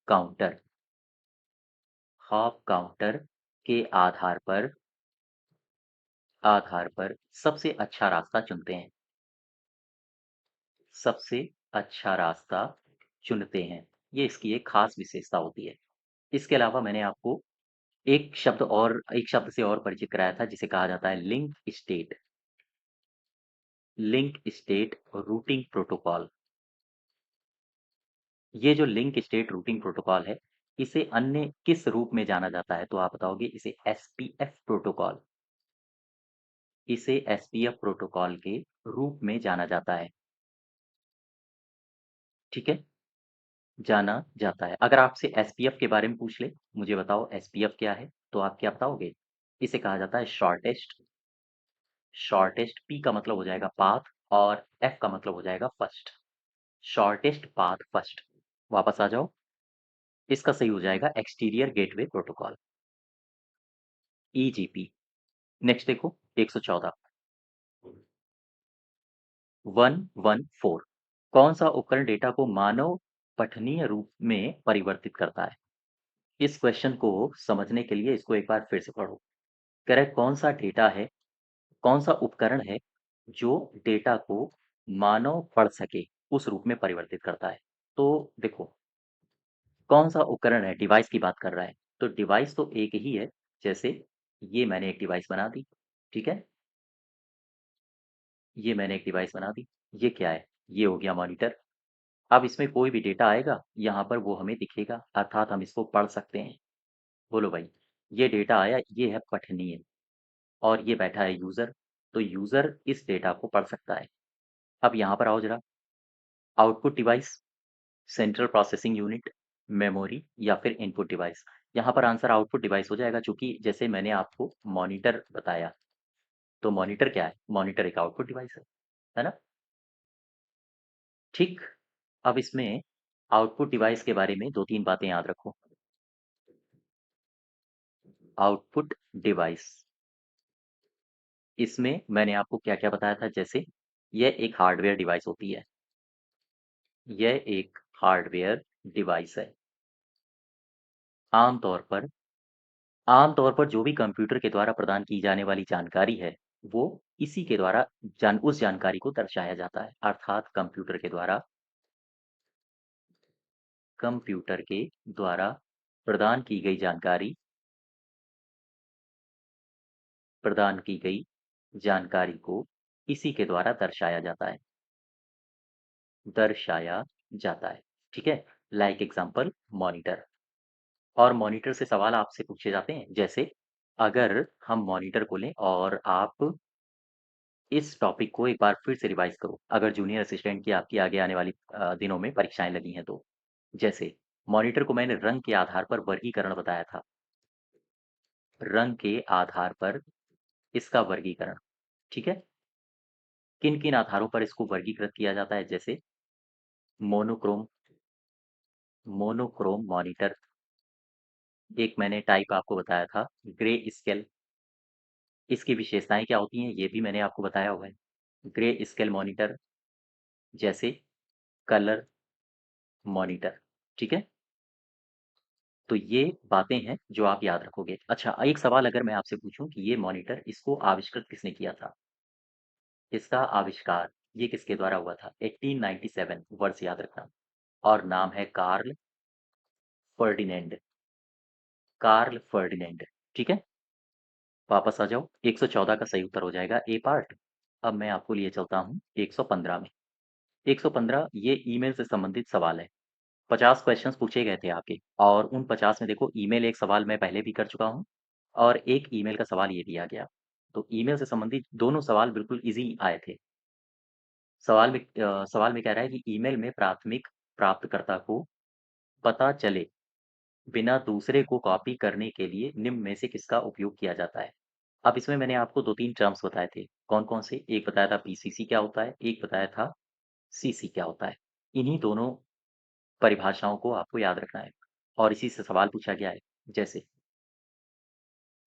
काउंटर के आधार पर सबसे अच्छा रास्ता चुनते हैं। सबसे अच्छा रास्ता चुनते हैं, ये इसकी एक खास विशेषता होती है। इसके अलावा मैंने आपको एक शब्द से और परिचित कराया था, जिसे कहा जाता है लिंक स्टेट रूटिंग प्रोटोकॉल। ये जो लिंक स्टेट रूटिंग प्रोटोकॉल है, इसे अन्य किस रूप में जाना जाता है? तो आप बताओगे इसे एसपीएफ प्रोटोकॉल। इसे एसपीएफ प्रोटोकॉल के रूप में जाना जाता है, ठीक है? जाना जाता है। अगर आपसे एसपीएफ के बारे में पूछ ले, मुझे बताओ एसपीएफ क्या है? तो आप क्या बताओगे? इसे कहा जाता है शॉर्टेस्ट पी का मतलब हो जाएगा पाथ और एफ का मतलब हो जाएगा फर्स्ट। Shortest path first. वापस आ जाओ। इसका सही हो जाएगा exterior gateway protocol, EGP. Next देखो 114 114 कौन सा उपकरण डेटा को मानव पठनीय रूप में परिवर्तित करता है? इस क्वेश्चन को समझने के लिए इसको एक बार फिर से पढ़ो। करेक्ट, कौन सा डेटा है, कौन सा उपकरण है जो डेटा को मानव पढ़ सके, उस रूप में परिवर्तित करता है? तो देखो, कौन सा उपकरण है, डिवाइस की बात कर रहा है, तो डिवाइस तो एक ही है। जैसे ये मैंने एक डिवाइस बना दी, ठीक है, ये मैंने एक डिवाइस बना दी। ये क्या है? ये हो गया मॉनिटर। अब इसमें कोई भी डेटा आएगा, यहाँ पर वो हमें दिखेगा, अर्थात हम इसको पढ़ सकते हैं। बोलो भाई, ये डेटा आया, ये है पठनीय, और ये बैठा है यूजर, तो यूजर इस डेटा को पढ़ सकता है। अब यहाँ पर आओ जरा, output device, central processing unit, memory या फिर इनपुट डिवाइस। यहाँ पर आंसर आउटपुट डिवाइस हो जाएगा, क्योंकि जैसे मैंने आपको मॉनिटर बताया, तो मॉनिटर क्या है? मॉनिटर एक आउटपुट डिवाइस है ना? ठीक। अब इसमें आउटपुट डिवाइस के बारे में दो तीन बातें याद रखो। आउटपुट डिवाइस, इसमें मैंने आपको क्या क्या बताया था? जैसे यह एक हार्डवेयर डिवाइस होती है, यह एक हार्डवेयर डिवाइस है। आमतौर पर आमतौर पर जो भी कंप्यूटर के द्वारा प्रदान की जाने वाली जानकारी है, वो इसी के द्वारा उस जानकारी को दर्शाया जाता है। अर्थात कंप्यूटर के द्वारा प्रदान की गई जानकारी को इसी के द्वारा दर्शाया जाता है। ठीक है? Like example monitor. और मॉनिटर से सवाल आपसे पूछे जाते हैं, जैसे अगर हम मॉनिटर को लें और आप इस टॉपिक को एक बार फिर से रिवाइज करो, अगर जूनियर असिस्टेंट की आपकी आगे आने वाली दिनों में परीक्षाएं लगी हैं तो। जैसे मॉनिटर को मैंने रंग के आधार पर वर्गीकरण बताया था, रंग के आधार पर इसका वर्गीकरण। ठीक है? किन किन आधारों पर इसको वर्गीकृत किया जाता है? जैसे मोनोक्रोम, मोनोक्रोम मॉनिटर। एक मैंने टाइप आपको बताया था ग्रे स्केल, इसकी विशेषताएं क्या होती हैं ये भी मैंने आपको बताया हुआ है। ग्रे स्केल मॉनिटर, जैसे कलर मॉनिटर। ठीक है? तो ये बातें हैं जो आप याद रखोगे। अच्छा, एक सवाल अगर मैं आपसे पूछूं कि ये मॉनिटर, इसको आविष्कृत किसने किया था? इसका आविष्कार ये किसके द्वारा हुआ था? 1897 वर्ष याद रखना। और नाम है फर्डिनेंड कार्ल फर्डिनेंड। ठीक है? वापस आ जाओ, 114 का सही उत्तर हो जाएगा ए पार्ट। अब मैं आपको लिए चलता हूँ 115 में। 115 ये ईमेल से संबंधित सवाल है। 50 क्वेश्चंस पूछे गए थे आपके, और उन 50 में देखो ईमेल एक सवाल मैं पहले भी कर चुका हूँ, और एक ईमेल का सवाल ये दिया गया। तो ईमेल से संबंधित दोनों सवाल बिल्कुल ईज़ी आए थे। सवाल में कह रहा है कि ईमेल में प्राथमिक प्राप्तकर्ता को पता चले बिना दूसरे को कॉपी करने के लिए निम्न में से किसका उपयोग किया जाता है? अब इसमें मैंने आपको 2-3 टर्म्स बताए थे। कौन-कौन से? एक बताया था पीसीसी क्या होता है, एक बताया था सीसी क्या होता है। इन्हीं दोनों परिभाषाओं को आपको याद रखना है, और इसी से सवाल पूछा गया है। जैसे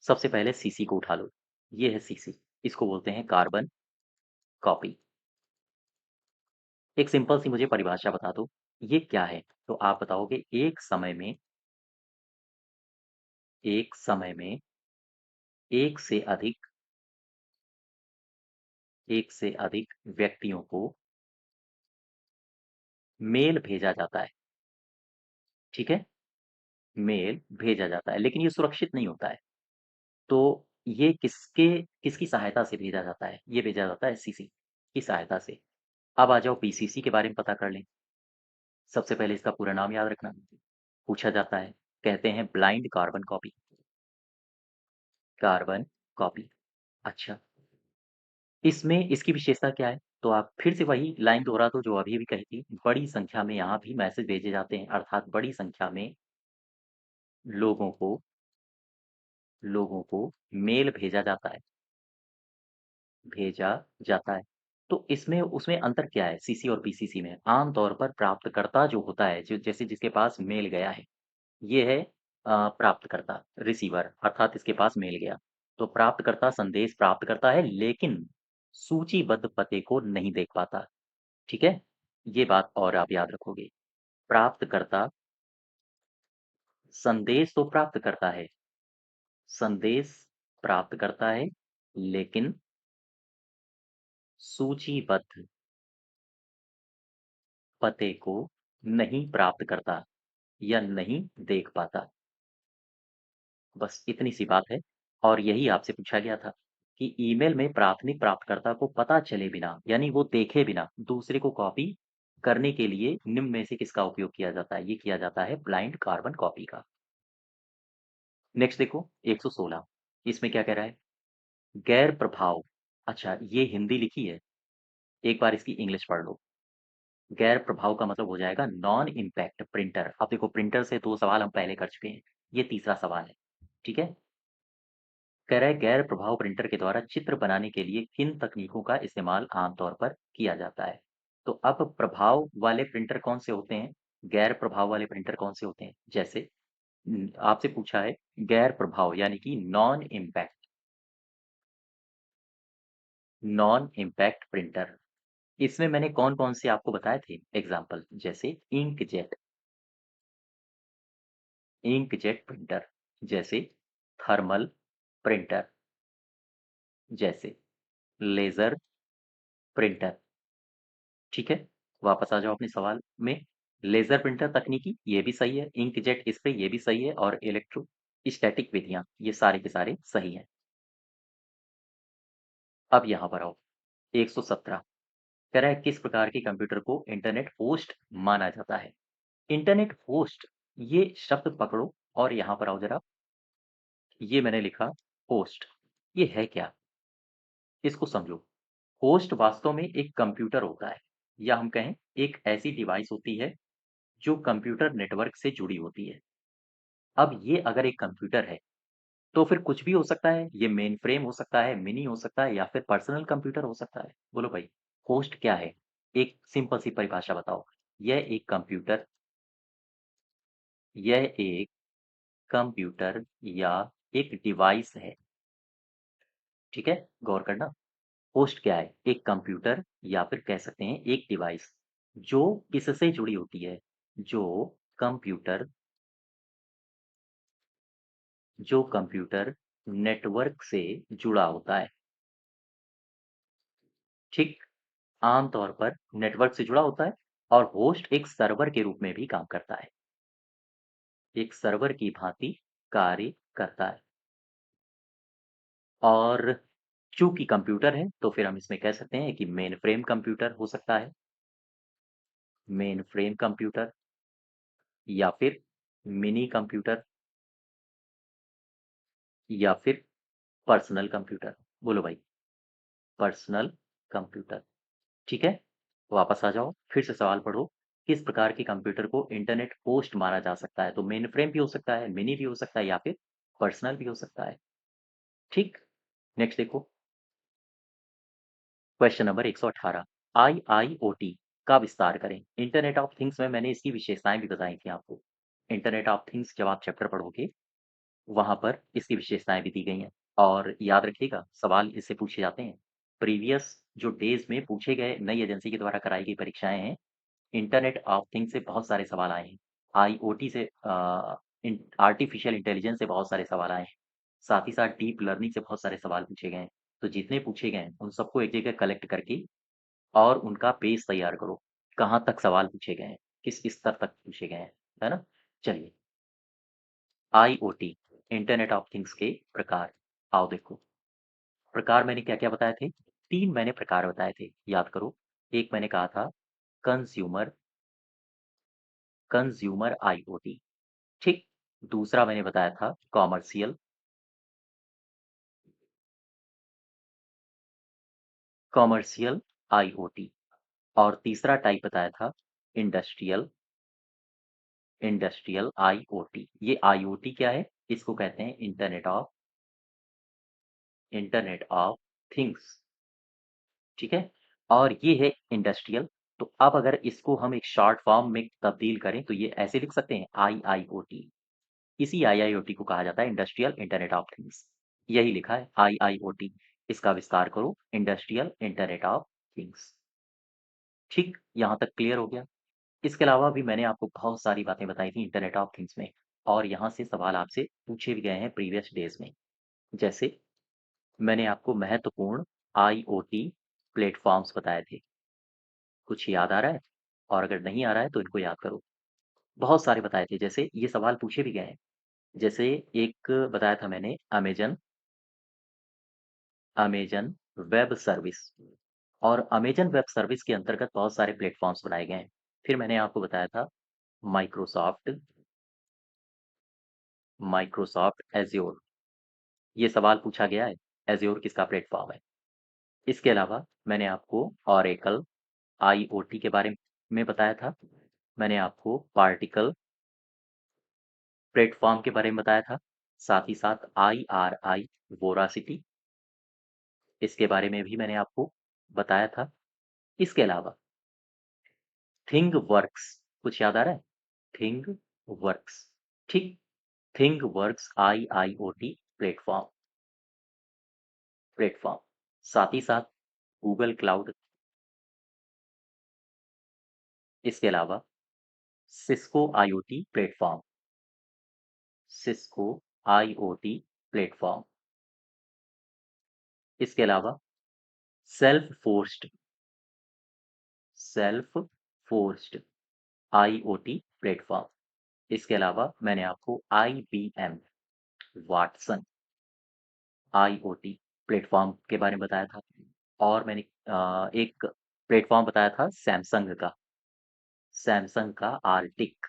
सबसे पहले सीसी को उठा लो, ये है सीसी, इसको बोलते हैं कार्बन कॉपी। एक सिंपल सी मुझे परिभाषा बता दो, ये क्या है? तो आप बताओगे एक समय में एक से अधिक व्यक्तियों को मेल भेजा जाता है। ठीक है? मेल भेजा जाता है, लेकिन ये सुरक्षित नहीं होता है। तो ये किसकी सहायता से भेजा जाता है? ये भेजा जाता है सीसी की सहायता से। अब आ जाओ पीसीसी के बारे में पता कर लें। सबसे पहले इसका पूरा नाम याद रखना, पूछा जाता है, कहते हैं blind carbon copy. Carbon copy. अच्छा, इसमें इसकी विशेषता क्या है? तो आप फिर से वही लाइन दोहरा दो जो अभी भी कही थी, बड़ी संख्या में यहाँ भी मैसेज भेजे जाते हैं, अर्थात बड़ी संख्या में लोगों को लोगों को मेल भेजा जाता है। तो इसमें उसमें अंतर क्या है सीसी और पीसीसी में? आम तौर पर प्राप्तकर्ता जो होता है, जो जैसे जिसके पास मेल गया है, ये है प्राप्तकर्ता, रिसीवर अर्थात इसके पास मेल गया। तो प्राप्तकर्ता संदेश प्राप्त करता है लेकिन सूचीबद्ध पते को नहीं देख पाता, ठीक है? ये बात और आप याद रखोगे। प्राप्तकर्ता संदेश तो प्राप्त करता है, संदेश प्राप्त करता है, लेकिन सूचीबद्ध पते को नहीं प्राप्त करता या नहीं देख पाता। बस इतनी सी बात है और यही आपसे पूछा गया था कि ईमेल में प्राथमिक प्राप्तकर्ता को पता चले बिना यानी वो देखे बिना दूसरे को कॉपी करने के लिए निम्न में से किसका उपयोग किया जाता है? ये किया जाता है ब्लाइंड कार्बन कॉपी का। नेक्स्ट देखो 116 इसमें क्या कह रहा है? गैर प्रभाव। अच्छा ये हिंदी लिखी है, एक बार इसकी इंग्लिश पढ़ लो। गैर प्रभाव का मतलब हो जाएगा नॉन इम्पैक्ट प्रिंटर। अब देखो प्रिंटर से 2 सवाल हम पहले कर चुके हैं, ये तीसरा सवाल है, ठीक है? कह रहा है गैर प्रभाव प्रिंटर के द्वारा चित्र बनाने के लिए किन तकनीकों का इस्तेमाल आमतौर पर किया जाता है? तो अब प्रभाव वाले प्रिंटर कौन से होते हैं? गैर प्रभाव वाले प्रिंटर कौन से होते हैं? जैसे आपसे पूछा है गैर प्रभाव यानी कि नॉन इम्पैक्ट प्रिंटर। इसमें मैंने कौन-कौन से आपको बताए थे एग्जाम्पल, जैसे इंकजेट प्रिंटर, जैसे थर्मल प्रिंटर, जैसे लेजर प्रिंटर, ठीक है? वापस आ जाओ अपने सवाल में। लेजर प्रिंटर तकनीकी ये भी सही है, इंकजेट स्प्रे ये भी सही है और इलेक्ट्रोस्टैटिक विधियां ये सारे के सारे सही हैं। अब यहाँ पर आओ 117 कह रहा है किस प्रकार के कंप्यूटर को इंटरनेट होस्ट माना जाता है? इंटरनेट होस्ट ये शब्द पकड़ो और यहाँ पर आओ जरा। ये मैंने लिखा होस्ट, ये है क्या? इसको समझो। होस्ट वास्तव में एक कंप्यूटर होता है या हम कहें एक ऐसी डिवाइस होती है जो कंप्यूटर नेटवर्क से जुड़ी होती है। अब ये अगर एक कंप्यूटर है तो फिर कुछ भी हो सकता है, ये मेन फ्रेम हो सकता है, मिनी हो सकता है या फिर पर्सनल कंप्यूटर हो सकता है। बोलो भाई, होस्ट क्या है? एक सिंपल सी परिभाषा बताओ। यह एक कंप्यूटर यह एक कंप्यूटर या एक डिवाइस है, ठीक है? गौर करना। होस्ट क्या है? एक कंप्यूटर या फिर कह सकते हैं एक डिवाइस जो किससे जुड़ी होती है? जो कंप्यूटर जो कंप्यूटर नेटवर्क से जुड़ा होता है, ठीक? आम तौर पर नेटवर्क से जुड़ा होता है और होस्ट एक सर्वर के रूप में भी काम करता है, एक सर्वर की भांति कार्य करता है। और चूंकि कंप्यूटर है तो फिर हम इसमें कह सकते हैं कि मेन फ्रेम कंप्यूटर हो सकता है, मेन फ्रेम कंप्यूटर या फिर मिनी कंप्यूटर या फिर पर्सनल कंप्यूटर। बोलो भाई, पर्सनल कंप्यूटर, ठीक है? वापस आ जाओ, फिर से सवाल पढ़ो। किस प्रकार के कंप्यूटर को इंटरनेट होस्ट माना जा सकता है? तो मेन फ्रेम भी हो सकता है, मिनी भी हो सकता है या फिर पर्सनल भी हो सकता है, ठीक? नेक्स्ट देखो क्वेश्चन नंबर 118 आईआईओटी का विस्तार करें। इंटरनेट ऑफ थिंग्स में मैंने इसकी विशेषताएं भी बताई थी आपको। इंटरनेट ऑफ थिंग्स जब आप चैप्टर पढ़ोगे वहां पर इसकी विशेषताएं भी दी गई हैं और याद रखिएगा सवाल इससे पूछे जाते हैं। प्रीवियस जो डेज में पूछे गए नई एजेंसी के द्वारा कराई गई परीक्षाएं हैं, इंटरनेट ऑफ थिंग्स से बहुत सारे सवाल आए हैं। आईओटी से आर्टिफिशियल इंटेलिजेंस से बहुत सारे सवाल आए हैं। साथ ही साथ डीप लर्निंग से बहुत सारे सवाल पूछे गए हैं। तो जितने पूछे गए हैं उन सबको एक जगह कलेक्ट करके और उनका पेज तैयार करो। कहाँ तक सवाल पूछे गए हैं, किस स्तर तक पूछे गए हैं, है ना? चलिए, आईओटी इंटरनेट ऑफ थिंग्स के प्रकार आओ देखो। प्रकार मैंने क्या-क्या बताए थे? 3 मैंने प्रकार बताए थे, याद करो। एक मैंने कहा था कंज्यूमर कंज्यूमर आईओटी, ठीक? दूसरा मैंने बताया था कॉमर्शियल आईओटी। और तीसरा टाइप बताया था इंडस्ट्रियल इंडस्ट्रियल आईओटी। ये आईओटी क्या है? इसको कहते हैं इंटरनेट ऑफ थिंग्स। ठीक है? और ये है इंडस्ट्रियल। तो अब अगर इसको हम एक शॉर्ट फॉर्म में तब्दील करें तो ये ऐसे लिख सकते हैं आईआईओटी। इसी आईआईओटी को कहा जाता है इंडस्ट्रियल इंटरनेट ऑफ थिंग्स। यही लिखा है आईआईओटी। इसका विस्तार करो इंडस्ट्रियल इंटरनेट ऑफ थिंग्स। ठीक, यहाँ तक क्लियर हो गया। इसके अलावा भी मैंने आपको बहुत सारी बातें बताई थी इंटरनेट ऑफ थिंग्स में, और यहाँ से सवाल आपसे पूछे भी गए हैं प्रीवियस डेज में। जैसे मैंने आपको महत्वपूर्ण आईओटी प्लेटफॉर्म्स बताए थे। कुछ याद आ रहा है? और अगर नहीं आ रहा है तो इनको याद करो। बहुत सारे बताए थे, जैसे ये सवाल पूछे भी गए हैं। जैसे एक बताया था मैंने अमेज़न अमेज़न वेब सर्विस। और अमेज़न वेब सर्विस के अंतर्गत बहुत सारे प्लेटफ़ॉर्म्स बनाए गए हैं। फिर मैंने आपको बताया था माइक्रोसॉफ्ट माइक्रोसॉफ्ट एज़्योर। ये सवाल पूछा गया है, एज़्योर किसका प्लेटफ़ॉर्म है? इसके अलावा मैंने आपको ऑरेकल आईओटी के बारे में बताया था। मैंने आपको पार्टिकल प्लेटफ़ॉर्म के बारे में बताया था। साथ ही साथ आईआरआई वोरासिटी, इसके बारे में भी मैंने आपको बताया था। इसके अलावा थिंगवर्क्स, कुछ याद आ रहा है? थिंगवर्क्स, ठीक, थिंगवर्क्स आईआईओटी प्लेटफ़ॉर्म। साथ ही साथ गूगल क्लाउड, इसके अलावा Cisco IoT platform Cisco IoT platform. इसके अलावा self forced self forced IoT platform. इसके अलावा मैंने आपको आईबीएम वाटसन आईओटी प्लेटफ़ॉर्म के बारे में बताया था। और मैंने एक प्लेटफ़ॉर्म बताया था सैमसंग का आर्टिक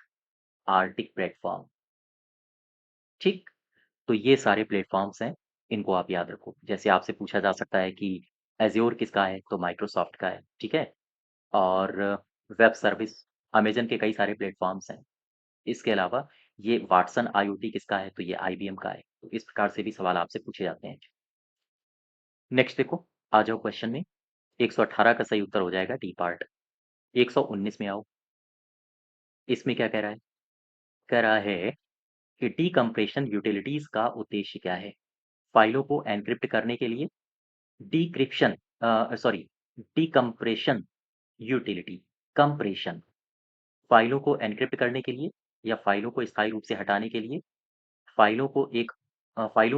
प्लेटफ़ॉर्म। ठीक? तो ये सारे प्लेटफ़ॉर्म्स हैं, इनको आप याद रखो। जैसे आपसे पूछा जा सकता है कि एज़्योर किसका है? तो माइक्रोसॉफ्ट का है, ठीक है? और वेब सर्विस अमेज़न के कई सारे प्लेटफ़ॉर्म्स हैं। इसके अलावा ये वाटसन आईओटी किसका है? तो ये आईबीएम का है। तो इस प्रकार से भी सवाल आपसे पूछे जाते हैं। नेक्स्ट देखो, आ जाओ क्वेश्चन में। 118 का सही उत्तर हो जाएगा डी पार्ट। 119 में आओ। इसमें क्या कह रहा है? कह रहा है कि डीकम्प्रेशन यूटिलिटीज़ का उद्देश्य क्या है? फ़ाइलों को एन्क्रिप्ट करने के लिए decryption sorry decompression utility compression, फ़ाइलों को एन्क्रिप्ट करने के लिए या फ़ाइलों को स्थायी रूप से हटाने के लिए, फ़ाइलों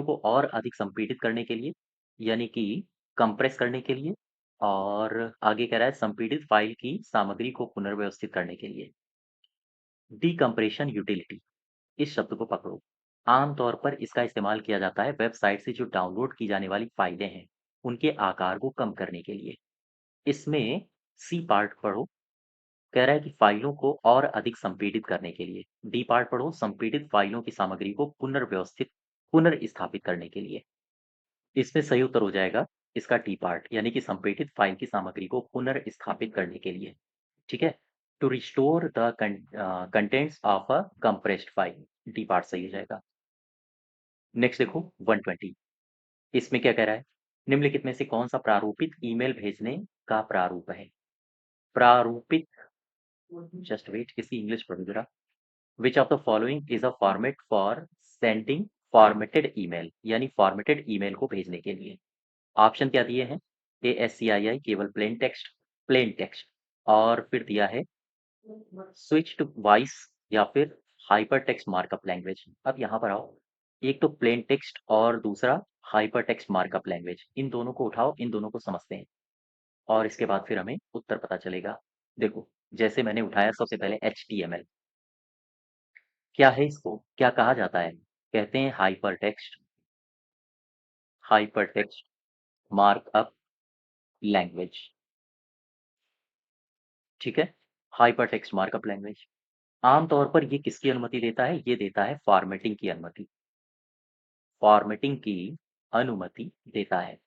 को और अधिक संपीड़ित करने के लिए, यानी कि कंप्रेस करने के लिए, और आगे कह रहा है संपीड़ित फ़ाइल की सामग्री को पुनर्व्यवस्थित करने के लिए। डीकम्प्रेशन यूटिलिटी, इस शब्द को पकड़ो। आम तौर पर इसका इस्तेमाल किया जाता है वेबसाइट से जो डाउनलोड की जाने वाली फ़ाइलें हैं, उनके आकार को कम करने के लिए। इसमें सी पार्ट पढ़ो, कह रहा है कि फ़ाइलों को और अधिक संपीड़ित करने के लिए। डी पार्ट पढ़ो, संपीड़ित फ़ाइलों की सामग्री को पुनर्स्थापित करने के लिए। इसमें सही उत्तर हो जाएगा इसका टी पार्ट, यानी कि संपीड़ित फ़ाइल की सामग्री को पुनर्स्थापित करने के लिए। ठीक है? To restore the contents of a compressed file, D part सही हो जाएगा। नेक्स्ट देखो 120, इसमें क्या कह रहा है? निम्नलिखित में से कौन-सा प्रारूपित ईमेल भेजने का प्रारूप है? प्रारूपित, जस्ट वेट, इसकी इंग्लिश पढ़ो ज़रा। Which of the following is a format for sending formatted email, यानी फॉर्मेटेड ईमेल को भेजने के लिए। ऑप्शन क्या दिए हैं? ASCII केवल प्लेन टेक्स्ट, और फिर दिया है स्विच टू वॉइस या फिर हाइपर टेक्स्ट मार्कअप लैंग्वेज। अब यहाँ पर आओ, एक तो प्लेन टेक्स्ट और दूसरा हाइपर टेक्स्ट मार्कअप लैंग्वेज, इन दोनों को उठाओ, इन दोनों को समझते हैं और इसके बाद फिर हमें उत्तर पता चलेगा। देखो, जैसे मैंने उठाया सबसे पहले HTML, क्या है, इसको क्या कहा जाता है? कहते हैं हाइपर टेक्स्ट मार्कअप लैंग्वेज। ठीक है? Hyper text markup language. आमतौर पर ये किसकी अनुमति देता है? ये देता है फॉर्मेटिंग की अनुमति देता है।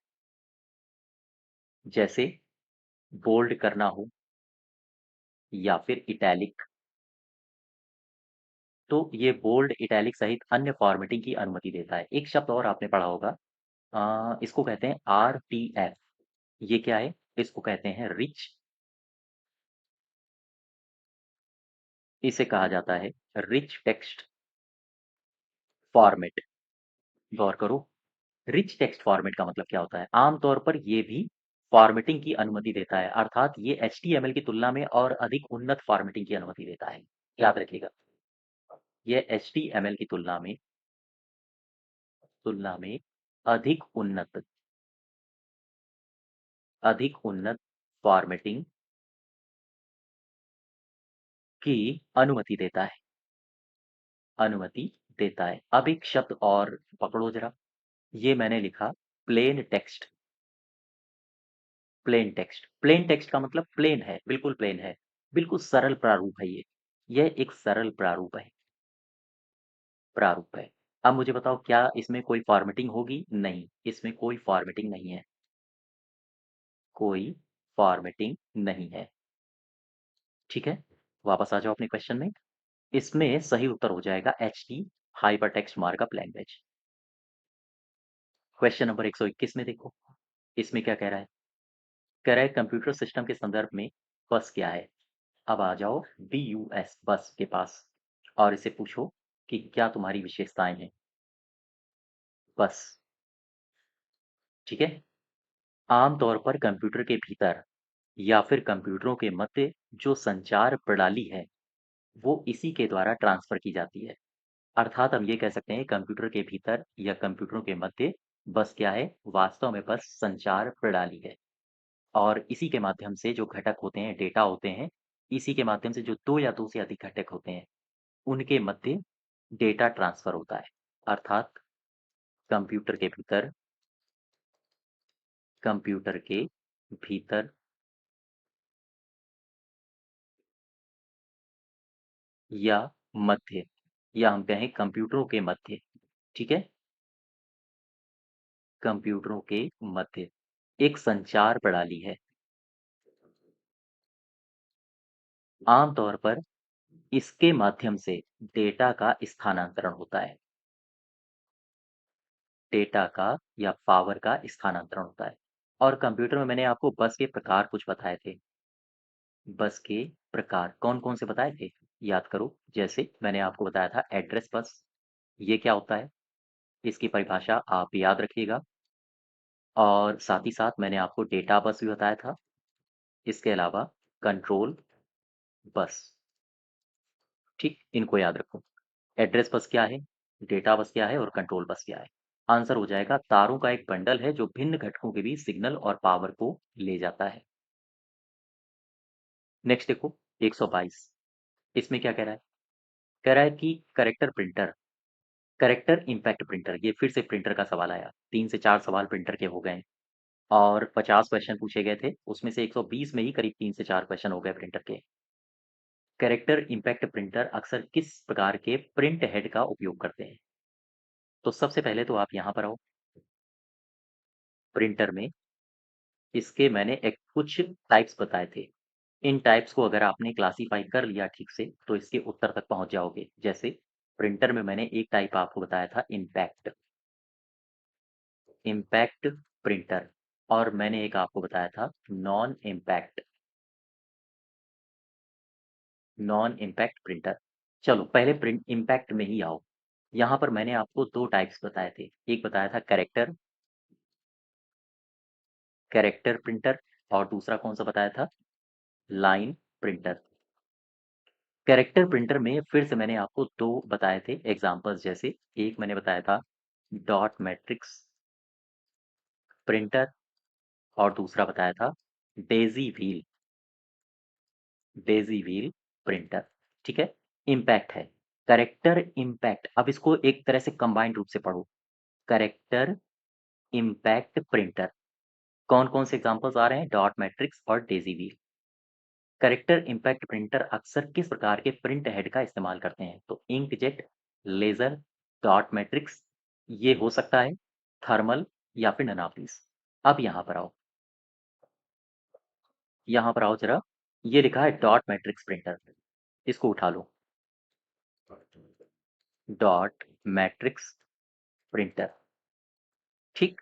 जैसे बोल्ड करना हो या फिर इटैलिक, तो ये बोल्ड, इटैलिक सहित अन्य फॉर्मेटिंग की अनुमति देता है। एक शब्द और आपने पढ़ा होगा, इसको कहते हैं आरटीएफ। ये क्या है? इसको कहते हैं रिच, इसे कहा जाता है रिच टेक्स्ट फॉर्मेट। गौर करो, रिच टेक्स्ट फॉर्मेट का मतलब क्या होता है? आमतौर पर ये भी फॉर्मेटिंग की अनुमति देता है, अर्थात ये एचटीएमएल की तुलना में और अधिक उन्नत फॉर्मेटिंग की अनुमति देता है। याद रखिएगा, ये एचटीएमएल की तुलना में अधिक उन्नत फॉर्मेटिंग की अनुमति देता है, अनुमति देता है। अब एक शब्द और पकड़ो जरा, ये मैंने लिखा प्लेन टेक्स्ट। प्लेन टेक्स्ट का मतलब प्लेन है, बिल्कुल प्लेन है, बिल्कुल सरल प्रारूप है ये। यह एक सरल प्रारूप है। अब मुझे बताओ, क्या इसमें कोई फॉर्मेटिंग होगी? नहीं, इसमें कोई फॉर्मेटिंग नहीं है, कोई फॉर्मेटिंग नहीं है। ठीक है, वापस आ जाओ अपने क्वेश्चन में। इसमें सही उत्तर हो जाएगा HT, hypertext markup language. Question number 121 में देखो, इसमें क्या कह रहा है? कह रहा है कंप्यूटर सिस्टम के संदर्भ में बस क्या है? अब आ जाओ BUS, बस के पास, और इसे पूछो कि क्या तुम्हारी विशेषताएं हैं बस। ठीक है, आमतौर पर कंप्यूटर के भीतर या फिर कंप्यूटरों के मध्य जो संचार प्रणाली है, वो इसी के द्वारा ट्रांसफर की जाती है। अर्थात हम ये कह सकते हैं, कंप्यूटर के भीतर या कंप्यूटरों के मध्य बस क्या है? वास्तव में बस संचार प्रणाली है। और इसी के माध्यम से जो घटक होते हैं, डेटा होते हैं, इसी के माध्यम से जो दो या दो से अधिक घटक होते हैं, उनके मध्य डेटा ट्रांसफर होता है। अर्थात कंप्यूटर के भीतर कंप्यूटर के भीतर या मध्य, या हम कहें कंप्यूटरों के मध्य, ठीक है, कंप्यूटरों के मध्य एक संचार प्रणाली है। आमतौर पर इसके माध्यम से डेटा का स्थानांतरण होता है, डेटा का या पावर का स्थानांतरण होता है। और कंप्यूटर में मैंने आपको बस के प्रकार कुछ बताए थे। बस के प्रकार कौन-कौन से बताए थे? याद करो, जैसे मैंने आपको बताया था एड्रेस बस, ये क्या होता है? इसकी परिभाषा आप याद रखिएगा। और साथ ही साथ मैंने आपको डेटा बस भी बताया था। इसके अलावा कंट्रोल बस, ठीक, इनको याद रखो। एड्रेस बस क्या है, डेटा बस क्या है और कंट्रोल बस क्या है? आंसर हो जाएगा तारों का एक बंडल है जो भिन्न घटकों के बीच सिग्नल और पावर को ले जाता है। नेक्स्ट देखो 122, इसमें क्या कह रहा है? कह रहा है कि करेक्टर इम्पैक्ट प्रिंटर, ये फिर से प्रिंटर का सवाल आया। 3 से 4 सवाल प्रिंटर के हो गए हैं और 50 क्वेश्चन पूछे गए थे, उसमें से 120 में ही करीब 3 से 4 क्वेश्चन हो गए प्रिंटर के। कैरेक्टर इम्पैक्ट प्रिंटर अक्सर किस प्रकार के प्रिंट हेड का उपयोग करते हैं? तो सबसे पहले तो आप यहाँ पर आओ, प्रिंटर में इसके मैंने एक कुछ टाइप्स बताए थे। इन टाइप्स को अगर आपने क्लासिफाई कर लिया ठीक से, तो इसके उत्तर तक पहुँच जाओगे। जैसे प्रिंटर में मैंने एक टाइप आपको बताया था इम्पैक्ट प्रिंटर, और मैंने एक आपको बताया था नॉन इम्पैक्ट प्रिंटर। चलो पहले प्रिंट इम्पैक्ट में ही आओ। यहाँ पर मैंने आपको 2 टाइप्स बताए थे। एक बताया था कैरेक्टर प्रिंटर, और दूसरा कौन-सा बताया था? Line printer. कैरेक्टर प्रिंटर में फिर से मैंने आपको 2 बताए थे एग्ज़ाम्पल्स जैसे, एक मैंने बताया था डॉट मैट्रिक्स प्रिंटर, और दूसरा बताया था daisy wheel daisy wheel printer, ठीक है? इम्पैक्ट है, कैरेक्टर इम्पैक्ट। अब इसको एक तरह से कंबाइंड रूप से पढ़ो, कैरेक्टर इम्पैक्ट प्रिंटर। कौन-कौन से एग्ज़ाम्पल्स आ रहे हैं? डॉट मैट्रिक्स और daisy wheel. Character impact printer अक्सर किस प्रकार के प्रिंट हेड का इस्तेमाल करते हैं? तो इंकजेट, लेज़र, डॉट मैट्रिक्स, ये हो सकता है थर्मल या फिर ननापीस। अब यहाँ पर आओ, यहाँ पर आओ ज़रा, ये लिखा है डॉट मैट्रिक्स प्रिंटर, इसको उठा लो। डॉट मैट्रिक्स प्रिंटर, ठीक?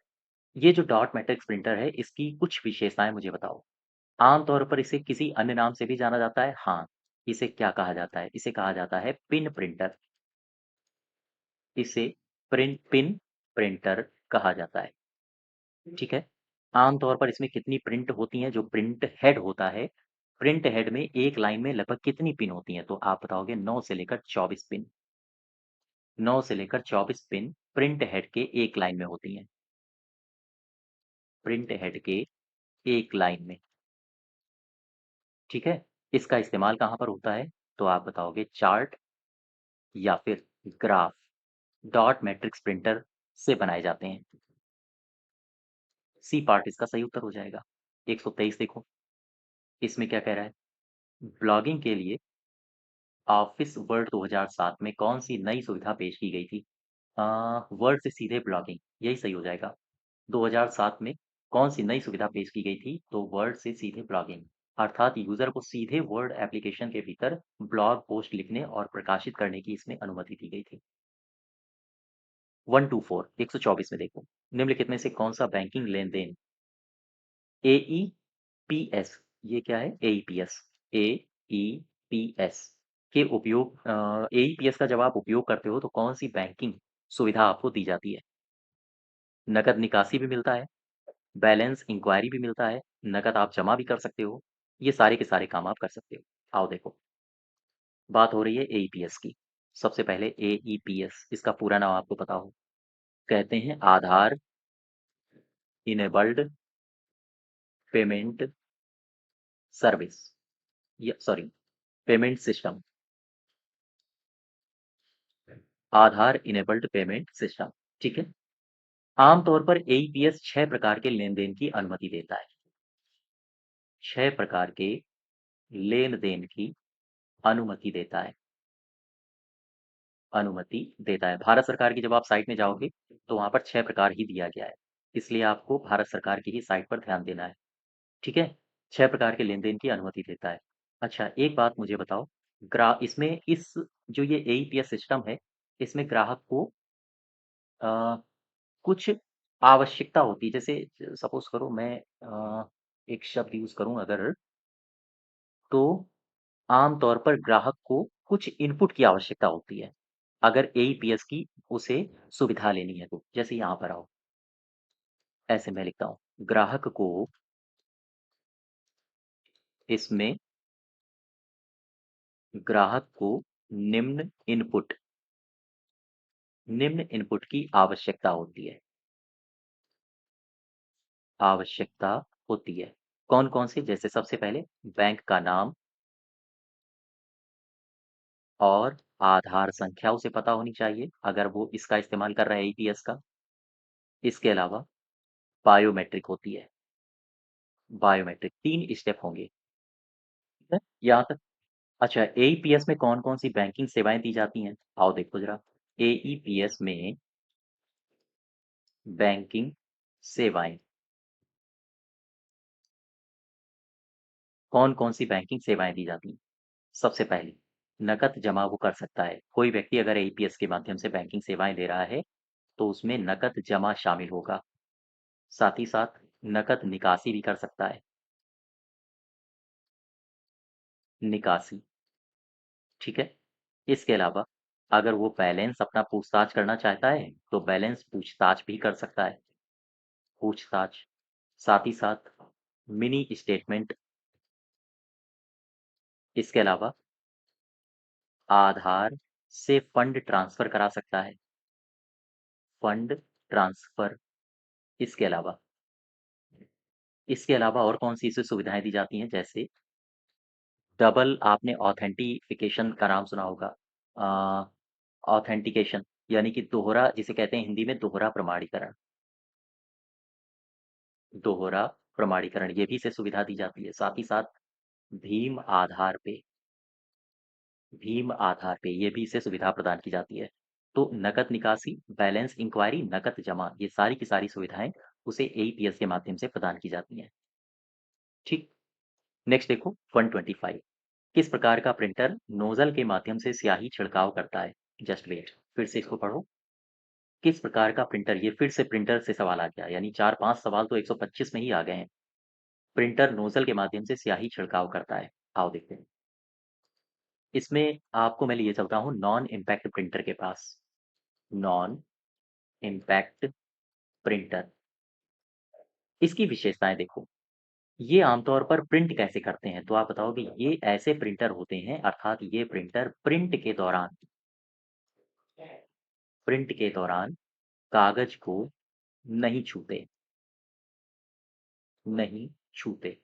ये जो डॉट मैट्रिक्स प्रिंटर है, इसकी कुछ विशेषताएँ मुझे बताओ। आम तौर पर इसे किसी अन्य नाम से भी जाना जाता है? हाँ, इसे क्या कहा जाता है? इसे कहा जाता है पिन प्रिंटर। इसे पिन प्रिंटर कहा जाता है, ठीक है? आम तौर पर इसमें कितनी प्रिंट होती हैं? जो प्रिंट हेड होता है, प्रिंट हेड में एक लाइन में लगभग कितनी पिन होती हैं? तो आप बताओगे 9 से लेकर 24 पिन। 9 से लेकर 24 पिन प्रिंट हेड के एक लाइन में होती हैं। प्रिंट हेड के एक लाइन में, ठीक है? इसका इस्तेमाल कहाँ पर होता है? तो आप बताओगे चार्ट या फिर ग्राफ। डॉट मैट्रिक्स प्रिंटर से बनाए जाते हैं। सी पार्ट इसका सही उत्तर हो जाएगा। 123 देखो, इसमें क्या कह रहा है? ब्लॉगिंग के लिए ऑफिस वर्ड 2007 में कौन सी नई सुविधा पेश की गई थी? वर्ड से सीधे ब्लॉगिंग, यही सही हो जाएगा। 2007 में कौन सी नई सुविधा पेश की गई थी? तो वर्ड से सीधे ब्लॉगिंग, अर्थात यूजर को सीधे वर्ड एप्लीकेशन के भीतर ब्लॉग पोस्ट लिखने और प्रकाशित करने की इसमें अनुमति दी गई थी। 124 124 में देखो, निम्नलिखित में से कौन सा बैंकिंग लेन-देन एईपीएस, ये क्या है? एईपीएस, एईपीएस के उपयोग एईपीएस का जब आप उपयोग करते हो तो कौन सी बैंकिंग सुविधा आपको दी जाती है? नकद निकासी भी मिलता है, बैलेंस इंक्वायरी भी मिलता है, नकद आप जमा भी कर सकते हो, ये सारे के सारे काम आप कर सकते हो। आओ देखो, बात हो रही है एईपीएस की। सबसे पहले एईपीएस, इसका पूरा नाम आपको पता हो, कहते हैं आधार इनेबल्ड पेमेंट सर्विस, या सॉरी, पेमेंट सिस्टम। आधार इनेबल्ड पेमेंट सिस्टम, ठीक है? आमतौर पर एईपीएस 6 प्रकार के लेन-देन की अनुमति देता है। 6 प्रकार के लेन-देन की अनुमति देता है, अनुमति देता है। भारत सरकार की जब आप साइट में जाओगे, तो वहाँ पर 6 प्रकार ही दिया गया है। इसलिए आपको भारत सरकार की ही साइट पर ध्यान देना है, ठीक है? 6 प्रकार के लेन-देन की अनुमति देता है। अच्छा, एक बात मुझे बताओ, इसमें इस जो ये एईपीएस सिस्टम है, इसमें ग्राहक को अ, कुछ आवश्यकता होती है। जैसे सपोज़ करो मैं एक शब्द यूज़ करूँ अगर, तो आम तौर पर ग्राहक को कुछ इनपुट की आवश्यकता होती है, अगर एईपीएस की उसे सुविधा लेनी है तो। जैसे यहाँ पर आओ, ऐसे मैं लिखता हूँ, ग्राहक को इसमें ग्राहक को निम्न इनपुट निम्न इनपुट की आवश्यकता होती है, आवश्यकता होती है। कौन-कौन सी? जैसे सबसे पहले बैंक का नाम और आधार संख्या उसे पता होनी चाहिए, अगर वो इसका इस्तेमाल कर रहा है एईपीएस का। इसके अलावा बायोमेट्रिक होती है, बायोमेट्रिक 3 स्टेप होंगे, ठीक है? यहाँ तक। अच्छा, एईपीएस में कौन-कौन सी बैंकिंग सेवाएँ दी जाती हैं? आओ देखो ज़रा। एईपीएस में बैंकिंग सेवाएँ, कौन-कौन सी बैंकिंग सेवाएँ दी जाती हैं? सबसे पहली, नकद जमा वो कर सकता है। कोई व्यक्ति अगर एईपीएस के माध्यम से बैंकिंग सेवाएँ ले रहा है, तो उसमें नकद जमा शामिल होगा। साथ ही साथ नकद निकासी भी कर सकता है, निकासी, ठीक है? इसके अलावा अगर वो बैलेंस अपना पूछताछ करना चाहता है, तो बैलेंस पूछताछ भी कर सकता है, पूछताछ। साथ ही साथ मिनी स्टेटमेंट, इसके अलावा आधार से फंड ट्रांसफ़र करा सकता है, फंड ट्रांसफ़र। इसके अलावा और कौन-सी इसे सुविधाएँ दी जाती हैं? जैसे डबल, आपने ऑथेंटिफ़िकेशन का नाम सुना होगा। ऑथेंटिकेशन यानी कि दोहरा, जिसे कहते हैं हिंदी में दोहरा प्रमाणीकरण, दोहरा प्रमाणीकरण, ये भी इसे सुविधा दी जाती है। साथ ही साथ भीम आधार पे, भीम आधार पे ये भी इसे सुविधा प्रदान की जाती है। तो नकद निकासी, बैलेंस इंक्वायरी, नकद जमा, ये सारी की सारी सुविधाएँ उसे एईपीएस के माध्यम से प्रदान की जाती हैं। ठीक? नेक्स्ट देखो 125 किस प्रकार का प्रिंटर नोजल के माध्यम से स्याही छिड़काव करता है? जस्ट वेट, फिर से इसको पढ़ो। किस प्रकार का प्रिंटर, ये फिर से प्रिंटर से सवाल आ गया, यानी 4-5 सवाल तो 125 में ही आ गए हैं। प्रिंटर नोजल के माध्यम से स्याही छिड़काव करता है। आओ देखते हैं। इसमें आपको मैं लिए चलता हूँ नॉन इम्पैक्ट प्रिंटर के पास। नॉन इम्पैक्ट प्रिंटर, इसकी विशेषताएं देखो। ये आमतौर पर प्रिंट कैसे करते हैं? तो आप बताओगे ये ऐसे प्रिंटर होते हैं, अर्थात ये प्रिंटर प्रिंट के दौरान कागज को नहीं छूते, नहीं छूते।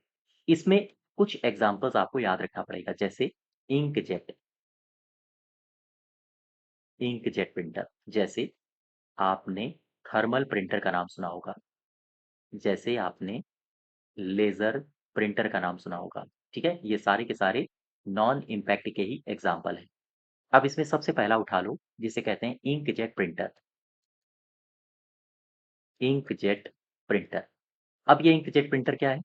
इसमें कुछ एग्जांपल्स आपको याद रखना पड़ेगा, जैसे इंकजेट, इंकजेट प्रिंटर। जैसे आपने थर्मल प्रिंटर का नाम सुना होगा, जैसे आपने लेजर प्रिंटर का नाम सुना होगा। ठीक है, ये सारे के सारे नॉन इम्पैक्ट के ही एग्जाम्पल हैं। अब इसमें सबसे पहला उठा लो, जिसे कहते हैं इंकजेट प्रिंटर। Inkjet printer. अब ये इंकजेट प्रिंटर क्या है,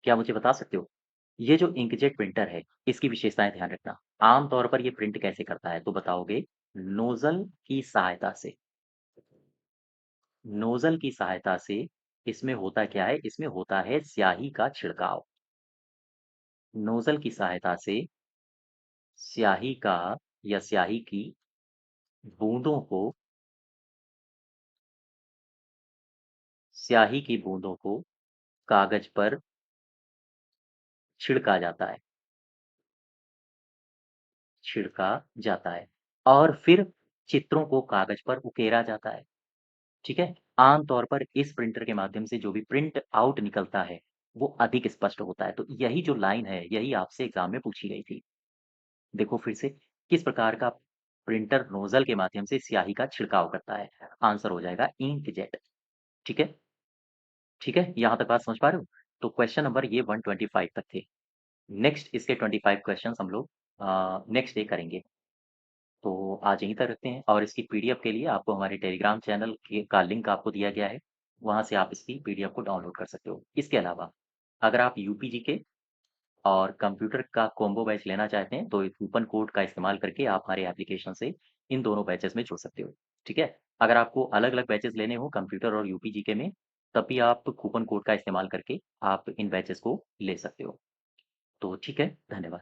क्या मुझे बता सकते हो? ये जो इंकजेट प्रिंटर है, इसकी विशेषताएं ध्यान रखना। आमतौर पर ये प्रिंट कैसे करता है, तो बताओगे नोजल की सहायता से। नोजल की सहायता से इसमें होता क्या है, इसमें होता है स्याही का छिड़काव। नोजल की सहायता से स्याही का या स्याही की बूंदों को, स्याही की बूंदों को कागज पर छिड़का जाता है, छिड़का जाता है और फिर चित्रों को कागज पर उकेरा जाता है। ठीक है, आमतौर पर इस प्रिंटर के माध्यम से जो भी प्रिंट आउट निकलता है वो अधिक स्पष्ट होता है। तो यही जो लाइन है, यही आपसे एग्जाम में पूछी गई थी। देखो फिर से, किस प्रकार का प्रिंटर नोजल के माध्यम से स्याही का छिड़काव करता है? आंसर हो जाएगा इंकजेट। ठीक है, ठीक है, यहाँ तक बात समझ पा रहे हो? तो क्वेश्चन नंबर ये 125 तक थे। नेक्स्ट इसके 25 क्वेश्चन हम लोग नेक्स्ट डे करेंगे। तो आज यहीं तक रखते हैं, और इसकी पीडीएफ के लिए आपको हमारे टेलीग्राम चैनल के का लिंक आपको दिया गया है। वहाँ से आप इसकी पीडीएफ को डाउनलोड कर सकते हो। इसके अलावा अगर आप यूपीजी के और कंप्यूटर का कॉम्बो बैच लेना चाहते हैं, तो कूपन कोड का इस्तेमाल करके आप हमारे एप्लीकेशन से इन दोनों बैचेस में जुड़ सकते हो। ठीक है, अगर आपको अलग अलग बैचेस लेने हो कंप्यूटर और यूपीजी के में, तब भी आप कूपन कोड का इस्तेमाल करके आप इन बैचेस को ले सकते हो। तो ठीक है, धन्यवाद।